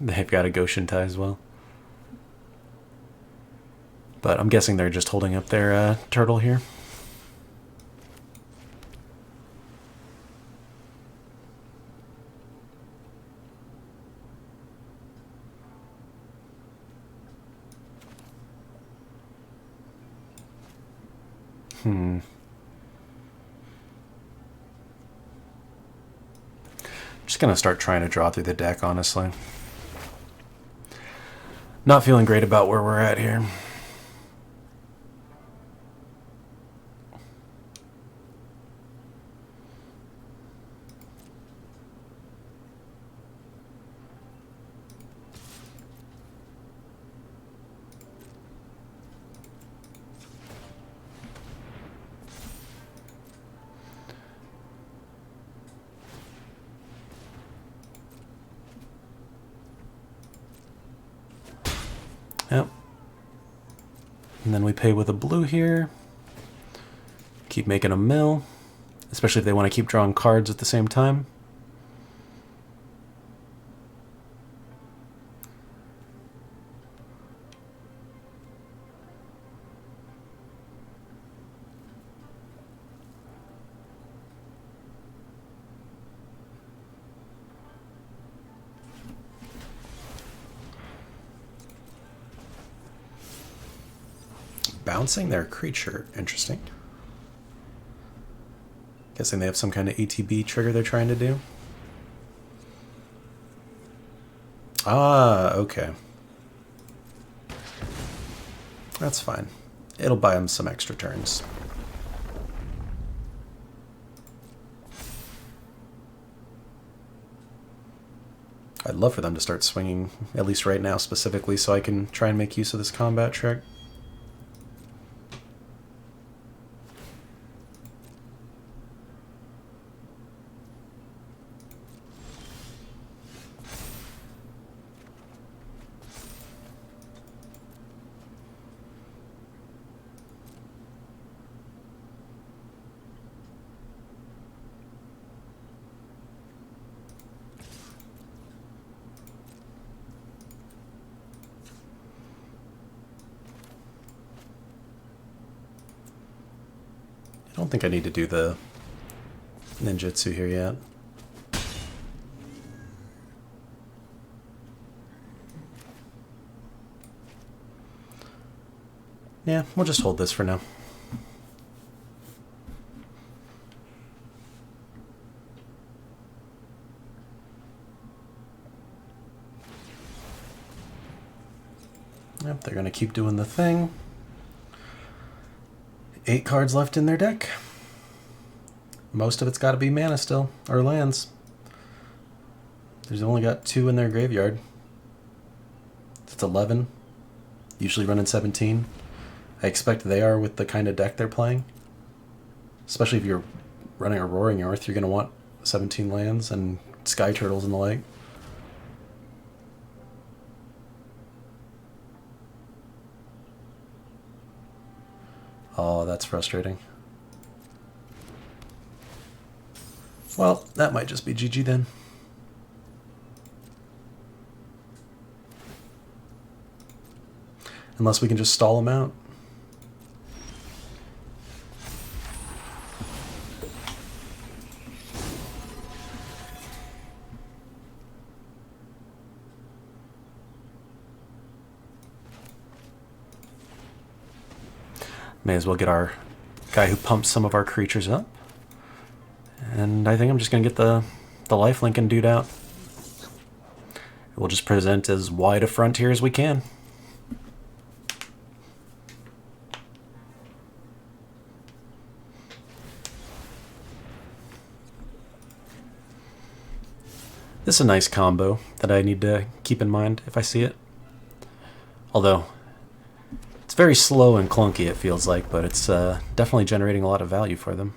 They've got a Goshen tie as well. But I'm guessing they're just holding up their turtle here. Just gonna start trying to draw through the deck, honestly. Not feeling great about where we're at here. Yep. And then we pay with a blue here. Keep making a mill. Especially if they want to keep drawing cards at the same time. bouncing their creature. Interesting. Guessing they have some kind of ATB trigger they're trying to do. Ah, okay. That's fine. It'll buy them some extra turns. I'd love for them to start swinging, at least right now specifically, so I can try and make use of this combat trick. I don't think I need to do the ninjutsu here yet. Yeah, we'll just hold this for now. Yep, they're going to keep doing the thing. 8 cards left in their deck. Most of it's got to be mana still, or lands. There's only got 2 in their graveyard. It's 11. Usually running 17. I expect they are with the kind of deck they're playing. Especially if you're running a Roaring North, you're going to want 17 lands and Sky Turtles and the like. Oh, that's frustrating. Well, that might just be GG then. Unless we can just stall them out. May as well get our guy who pumps some of our creatures up. And I think I'm just going to get the lifelinking dude out. We'll just present as wide a frontier as we can. This is a nice combo that I need to keep in mind if I see it. Although, it's very slow and clunky, it feels like, but it's definitely generating a lot of value for them.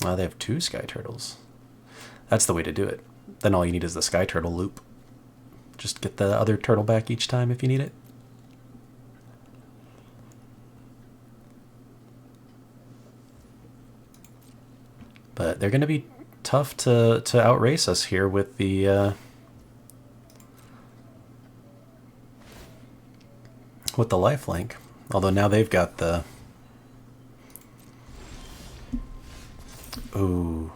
Wow, they have 2 Sky Turtles. That's the way to do it. Then all you need is the Sky Turtle loop. Just get the other turtle back each time if you need it. But they're going to be tough to outrace us here with the lifelink. Although now they've got the... Ooh.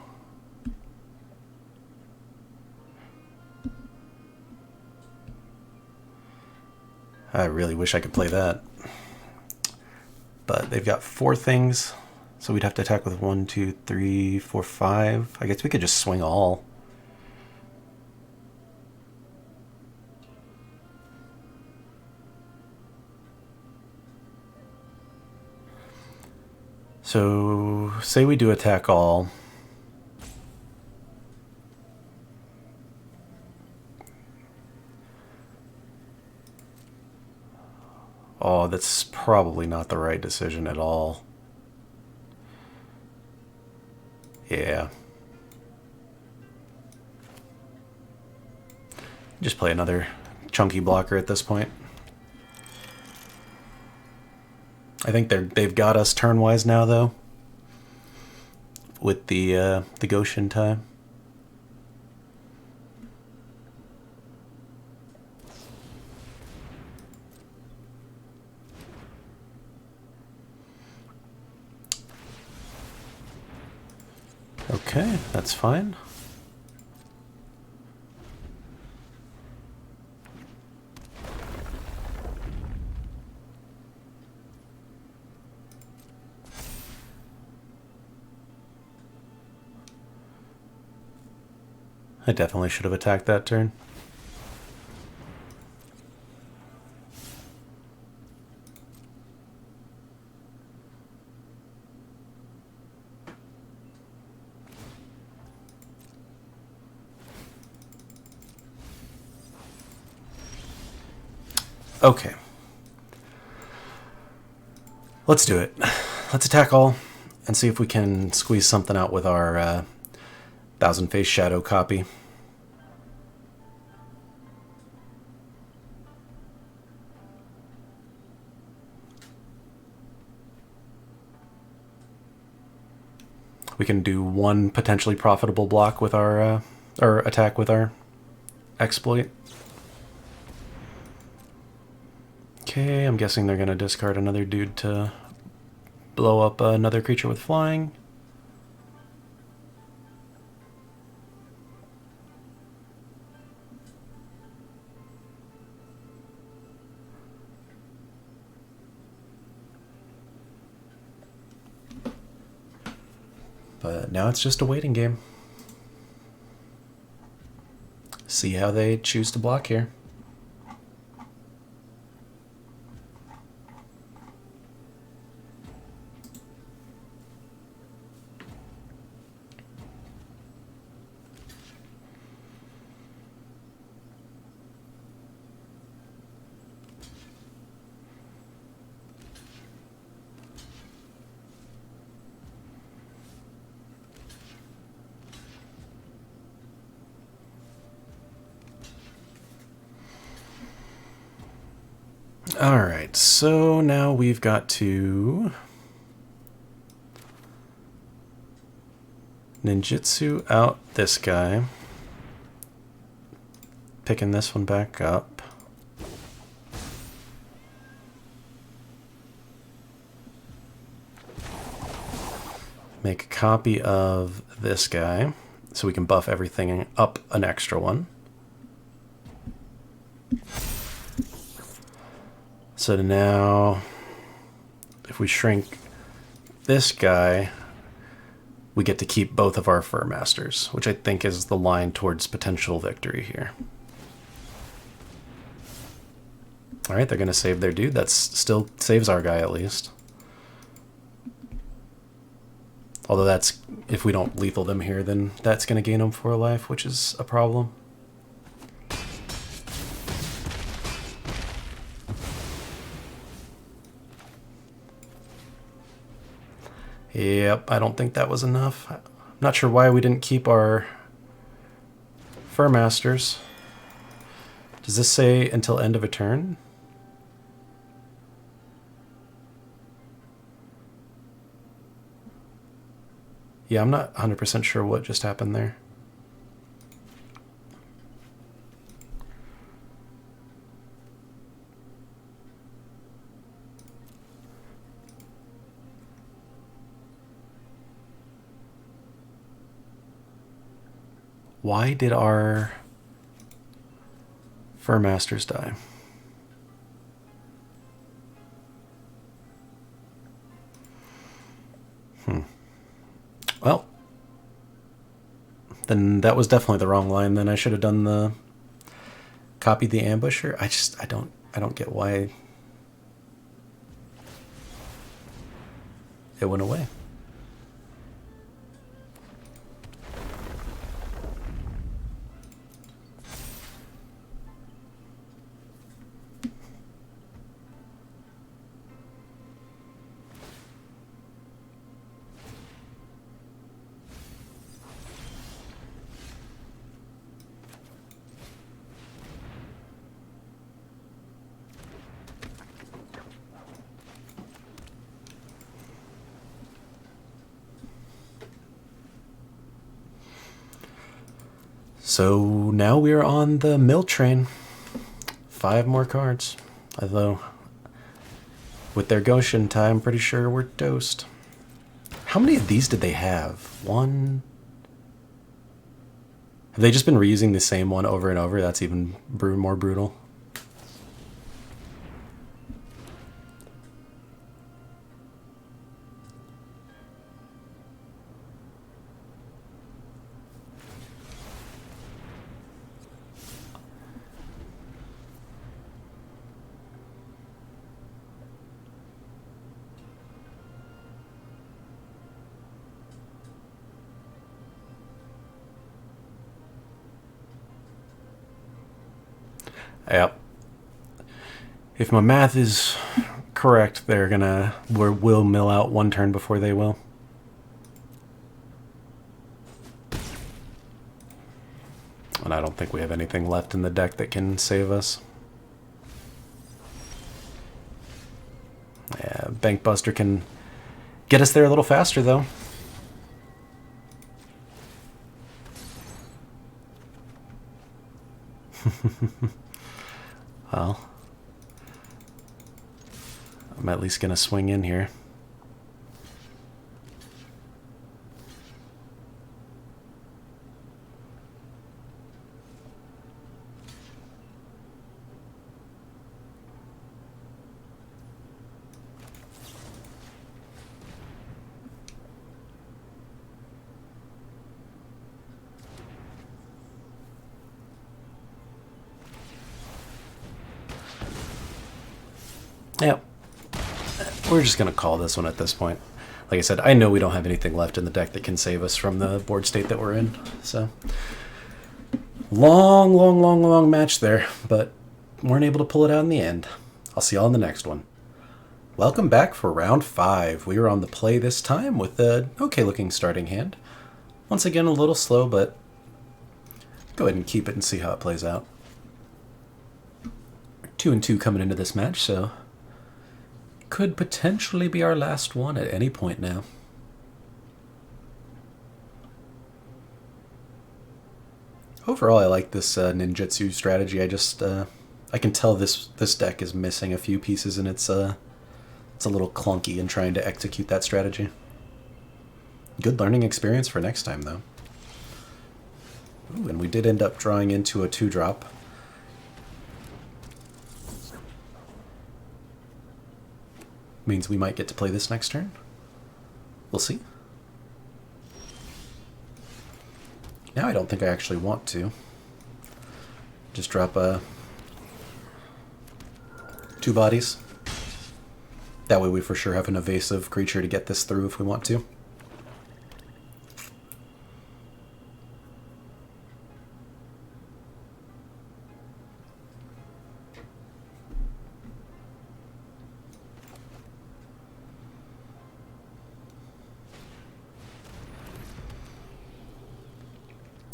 I really wish I could play that. But they've got 4 things. So we'd have to attack with 1, 2, 3, 4, 5. I guess we could just swing all. So say we do attack all. Oh, that's probably not the right decision at all. Yeah. Just play another chunky blocker at this point. I think they've got us turn-wise now, though, with the Goshen time. Okay, that's fine. I definitely should have attacked that turn. Okay. Let's do it. Let's attack all and see if we can squeeze something out with our Thousand Face Shadow copy. We can do one potentially profitable block with our, or attack with our exploit. Okay, I'm guessing they're going to discard another dude to blow up another creature with flying. But now it's just a waiting game. See how they choose to block here. Alright, so now we've got to ninjutsu out this guy. Picking this one back up. Make a copy of this guy so we can buff everything up an extra one. So now, if we shrink this guy, we get to keep both of our Fur Masters, which I think is the line towards potential victory here. Alright, they're going to save their dude. That still saves our guy at least. Although that's, if we don't lethal them here, then that's going to gain them 4 life, which is a problem. Yep, I don't think that was enough. I'm not sure why we didn't keep our Fur Masters. Does this say until end of a turn? Yeah, I'm not 100% sure what just happened there. Why did our Fur Masters die? Well, then that was definitely the wrong line. Then I should have done the copied the ambusher. I don't get why it went away. So now we're on the mill train. 5 more cards. Although, with their Goshen tie, I'm pretty sure we're toast. How many of these did they have? 1? Have they just been reusing the same one over and over? That's even more brutal. Yep. If my math is correct, we'll mill out one turn before they will. And I don't think we have anything left in the deck that can save us. Yeah, Bankbuster can get us there a little faster, though. Well, I'm at least going to swing in here. Yep. We're just going to call this one at this point. Like I said, I know we don't have anything left in the deck that can save us from the board state that we're in. So, long match there, but weren't able to pull it out in the end. I'll see y'all in the next one. Welcome back for round 5. We were on the play this time with an okay-looking starting hand. Once again, a little slow, but go ahead and keep it and see how it plays out. 2-2 coming into this match, so could potentially be our last one at any point now. Overall, I like this ninjutsu strategy. I can tell this deck is missing a few pieces, and it's a little clunky in trying to execute that strategy. Good learning experience for next time, though. Ooh, and we did end up drawing into a 2-drop. Means we might get to play this next turn. We'll see. Now I don't think I actually want to. Just drop 2 bodies. That way we for sure have an evasive creature to get this through if we want to.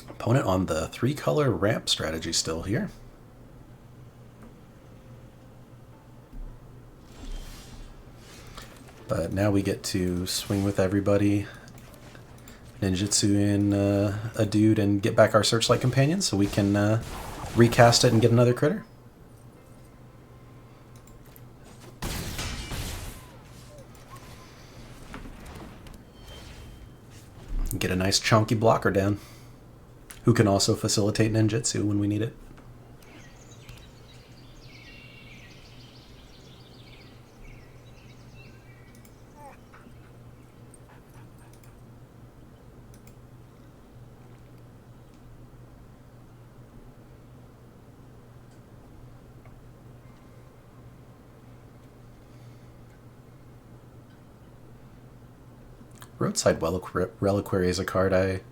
Opponent on the 3-color ramp strategy still here. But now we get to swing with everybody, ninjutsu in a dude, and get back our Searchlight Companion so we can recast it and get another critter. Get a nice chunky blocker down, who can also facilitate ninjutsu when we need it. Roadside Reliquary is a card I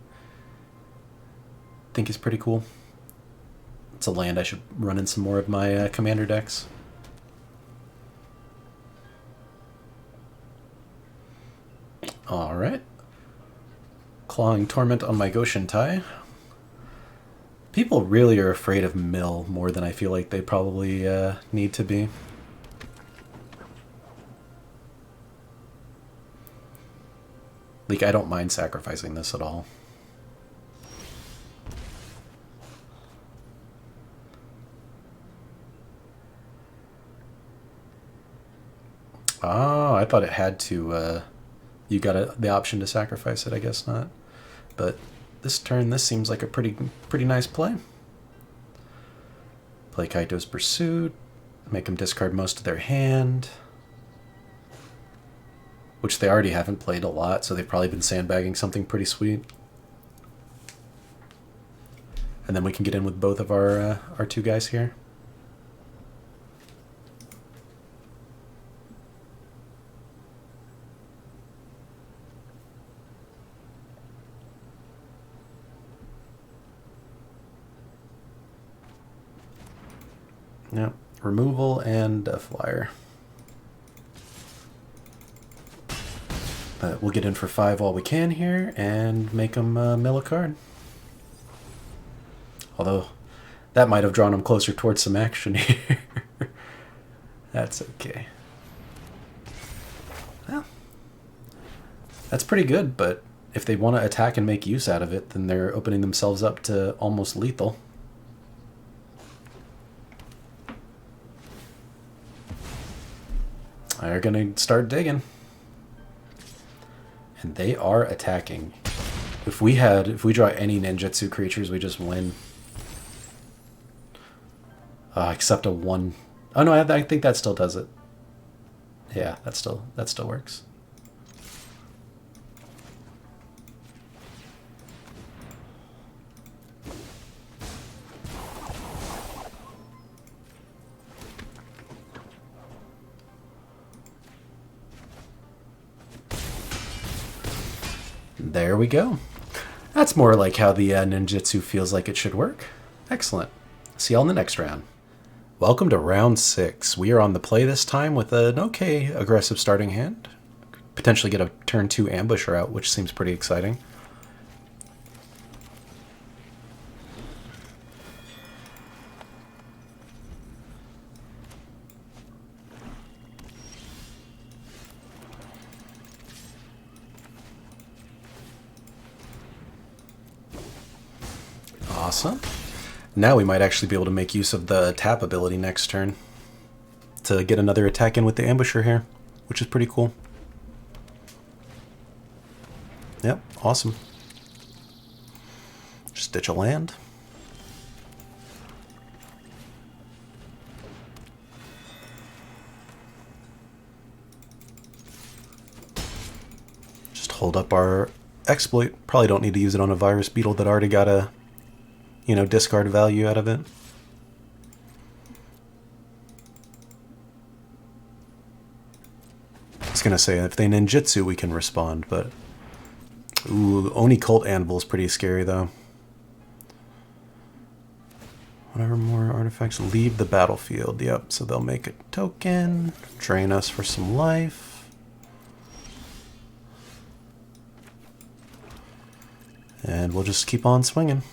think is pretty cool. It's a land I should run in some more of my commander decks. Alright. Clawing Torment on my Goshen Tai. People really are afraid of mill more than I feel like they probably need to be. Like, I don't mind sacrificing this at all. Oh, I thought it had to, you got the option to sacrifice it, I guess not. But this turn, this seems like a pretty nice play. Play Kaito's Pursuit, make them discard most of their hand, which they already haven't played a lot, so they've probably been sandbagging something pretty sweet. And then we can get in with both of our 2 guys here. Yep. Removal and a flyer. But we'll get in for 5 while we can here and make them mill a card. Although, that might have drawn them closer towards some action here. That's okay. Well, that's pretty good, but if they want to attack and make use out of it, then they're opening themselves up to almost lethal. They're going to start digging. And they are attacking. If we draw any ninjutsu creatures, we just win. Except a 1. Oh no, I think that still does it. Yeah, that still works. There we go. That's more like how the ninjutsu feels like it should work. Excellent. See y'all in the next round. Welcome to round 6. We are on the play this time with an okay aggressive starting hand. Potentially get a turn 2 ambusher out, which seems pretty exciting. Awesome. Now we might actually be able to make use of the tap ability next turn to get another attack in with the ambusher here, which is pretty cool. Yep, awesome. Just ditch a land. Just hold up our exploit. Probably don't need to use it on a virus beetle that already got a, discard value out of it. I was gonna say, if they ninjutsu, we can respond, but... Ooh, Oni Cult Anvil is pretty scary, though. Whatever more artifacts leave the battlefield. Yep, so they'll make a token, drain us for some life. And we'll just keep on swinging.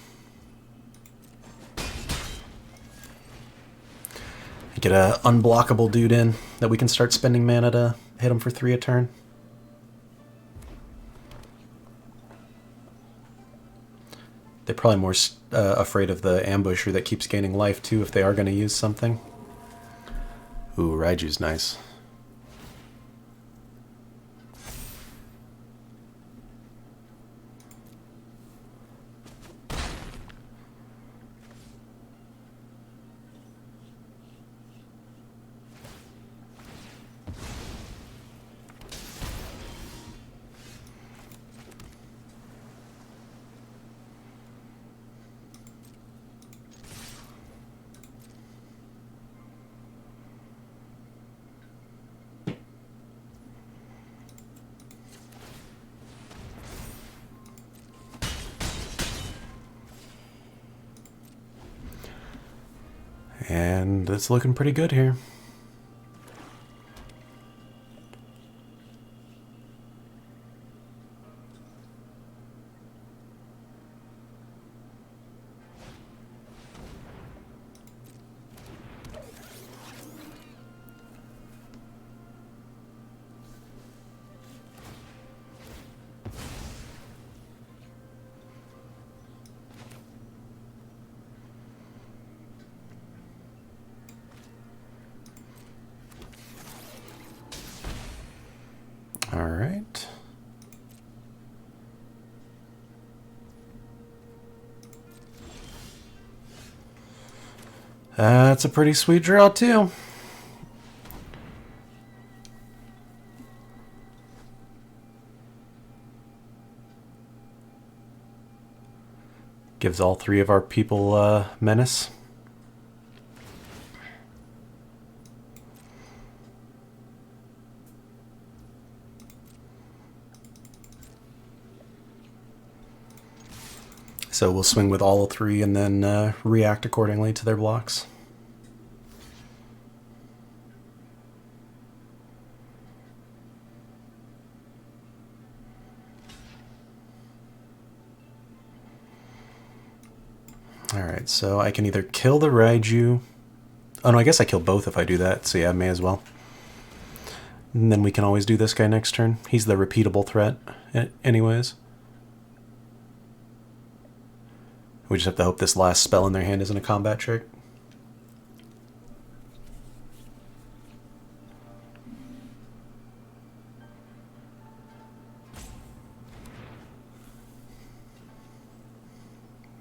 Get a unblockable dude in that we can start spending mana to hit him for 3 a turn. They're probably more afraid of the ambusher that keeps gaining life too if they are going to use something. Ooh, Raiju's nice. And it's looking pretty good here. All right. That's a pretty sweet draw too. Gives all 3 of our people menace. So we'll swing with all 3 and then react accordingly to their blocks. Alright, so I can either kill the Raiju. Oh no, I guess I kill both if I do that, so yeah, I may as well. And then we can always do this guy next turn. He's the repeatable threat anyways. We just have to hope this last spell in their hand isn't a combat trick.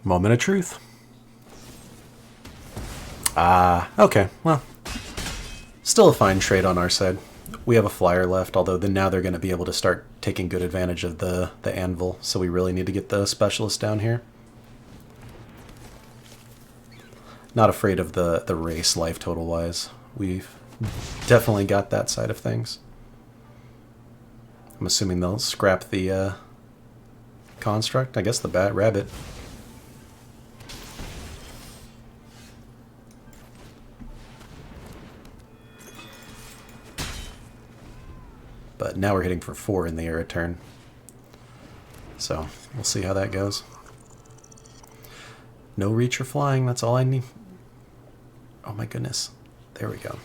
Moment of truth. Okay, well, still a fine trade on our side. We have a flyer left, although then now they're going to be able to start taking good advantage of the anvil, so we really need to get the specialist down here. Not afraid of the race life total wise. We've definitely got that side of things. I'm assuming they'll scrap the construct. I guess the bat rabbit. But now we're hitting for 4 in the air turn. So we'll see how that goes. No reach or flying, that's all I need. Oh my goodness. There we go.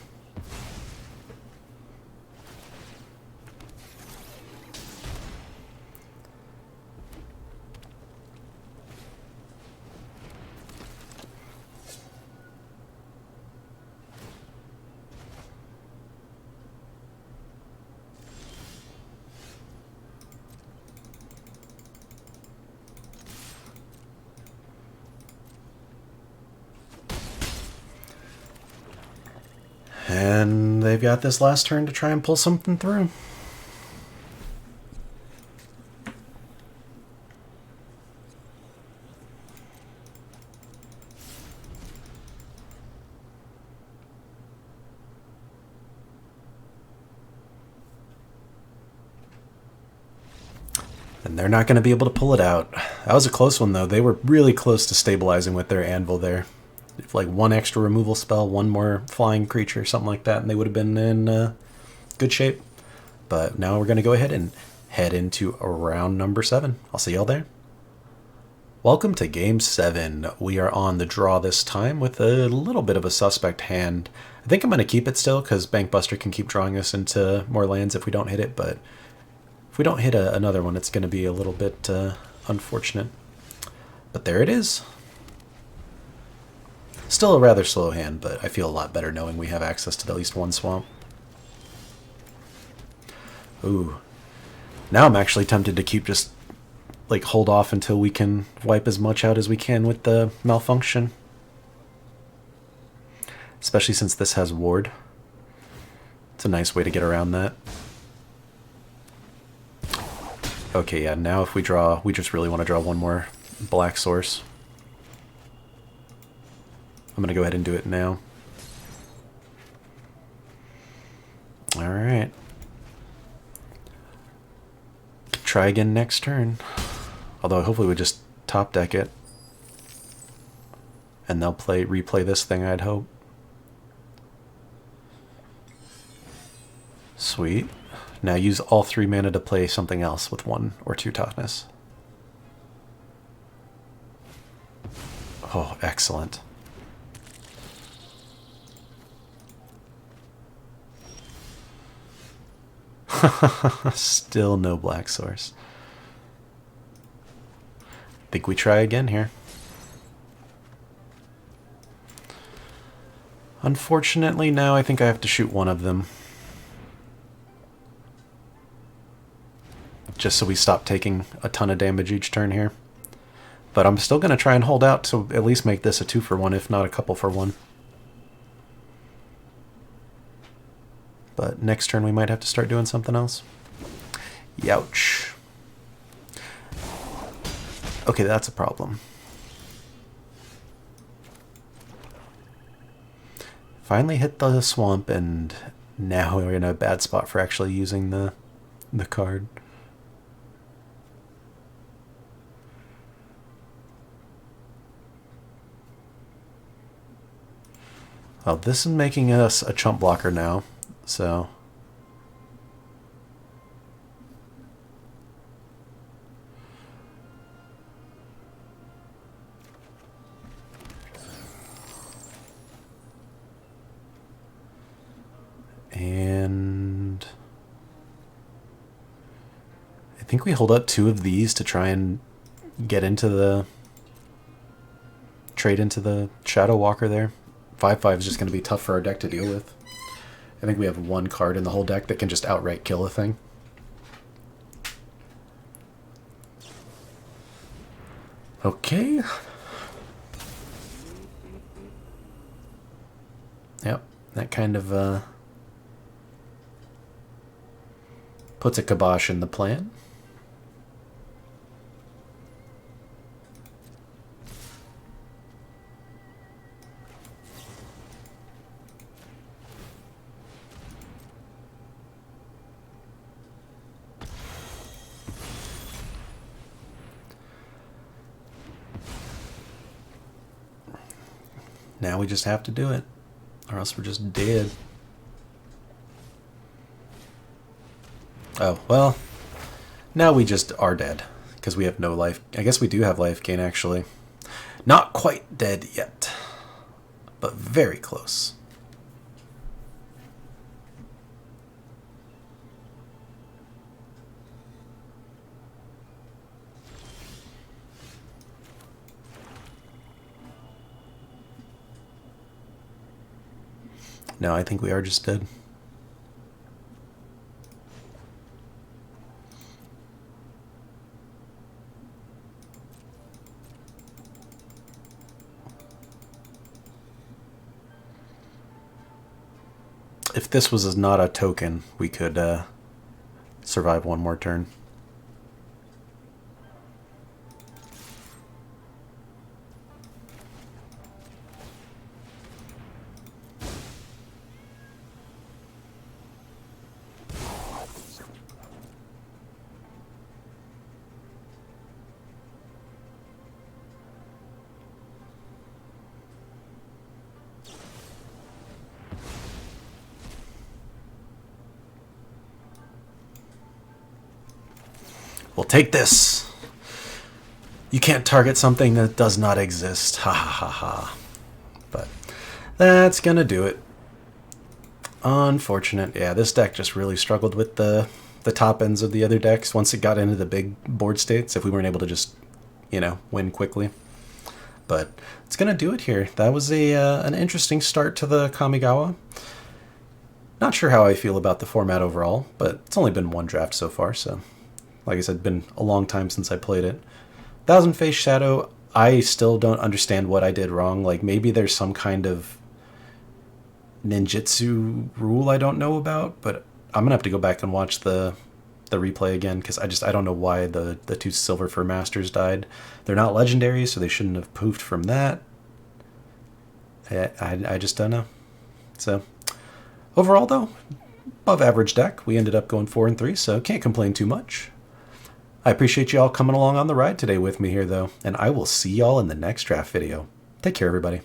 And they've got this last turn to try and pull something through. And they're not going to be able to pull it out. That was a close one, though. They were really close to stabilizing with their anvil there. If like one extra removal spell, one more flying creature, something like that, and they would have been in good shape. But now we're going to go ahead and head into round number 7. I'll see y'all there. Welcome to Game 7. We are on the draw this time with a little bit of a suspect hand. I think I'm going to keep it still because Bankbuster can keep drawing us into more lands if we don't hit it, but if we don't hit another one, it's going to be a little bit unfortunate. But there it is. Still a rather slow hand, but I feel a lot better knowing we have access to at least one swamp. Ooh. Now I'm actually tempted to keep just, like, hold off until we can wipe as much out as we can with the malfunction. Especially since this has ward. It's a nice way to get around that. Okay, yeah, now if we draw, we just really want to draw one more black source. I'm going to go ahead and do it now. Alright. Try again next turn. Although hopefully we just top deck it. And they'll replay this thing, I'd hope. Sweet. Now use all 3 mana to play something else with 1 or 2 toughness. Oh, excellent. Still no black source. Think we try again here. Unfortunately, now I think I have to shoot one of them. Just so we stop taking a ton of damage each turn here. But I'm still going to try and hold out to at least make this a 2-for-1, if not a couple for 1. But next turn we might have to start doing something else. Youch. Okay, that's a problem. Finally hit the swamp, and now we're in a bad spot for actually using the card. Oh, this is making us a chump blocker now, so... think we hold up 2 of these to try and get into the... trade into the Shadow Walker there. 5/5 is just going to be tough for our deck to deal with. I think we have 1 card in the whole deck that can just outright kill a thing. Okay. Yep, that kind of puts a kibosh in the plan. Now we just have to do it, or else we're just dead. Oh, well, now we just are dead, because we have no life. I guess we do have life gain, actually. Not quite dead yet, but very close. No, I think we are just dead. If this was not a token, we could survive 1 more turn. We'll take this. You can't target something that does not exist. Ha ha ha ha. But that's gonna do it. Unfortunate. Yeah, this deck just really struggled with the top ends of the other decks once it got into the big board states, if we weren't able to just, you know, win quickly. But it's gonna do it here. That was an interesting start to the Kamigawa. Not sure how I feel about the format overall, but it's only been 1 draft so far, so like I said, been a long time since I played it. Thousand Face Shadow, I still don't understand what I did wrong. Like, maybe there's some kind of ninjutsu rule I don't know about, but I'm gonna have to go back and watch the replay again, because I don't know why the 2 Silver Fur Masters died. They're not legendary, so they shouldn't have poofed from that. I just don't know. So overall, though, above average deck. We ended up going 4-3, so can't complain too much. I appreciate you all coming along on the ride today with me here, though, and I will see y'all in the next draft video. Take care, everybody.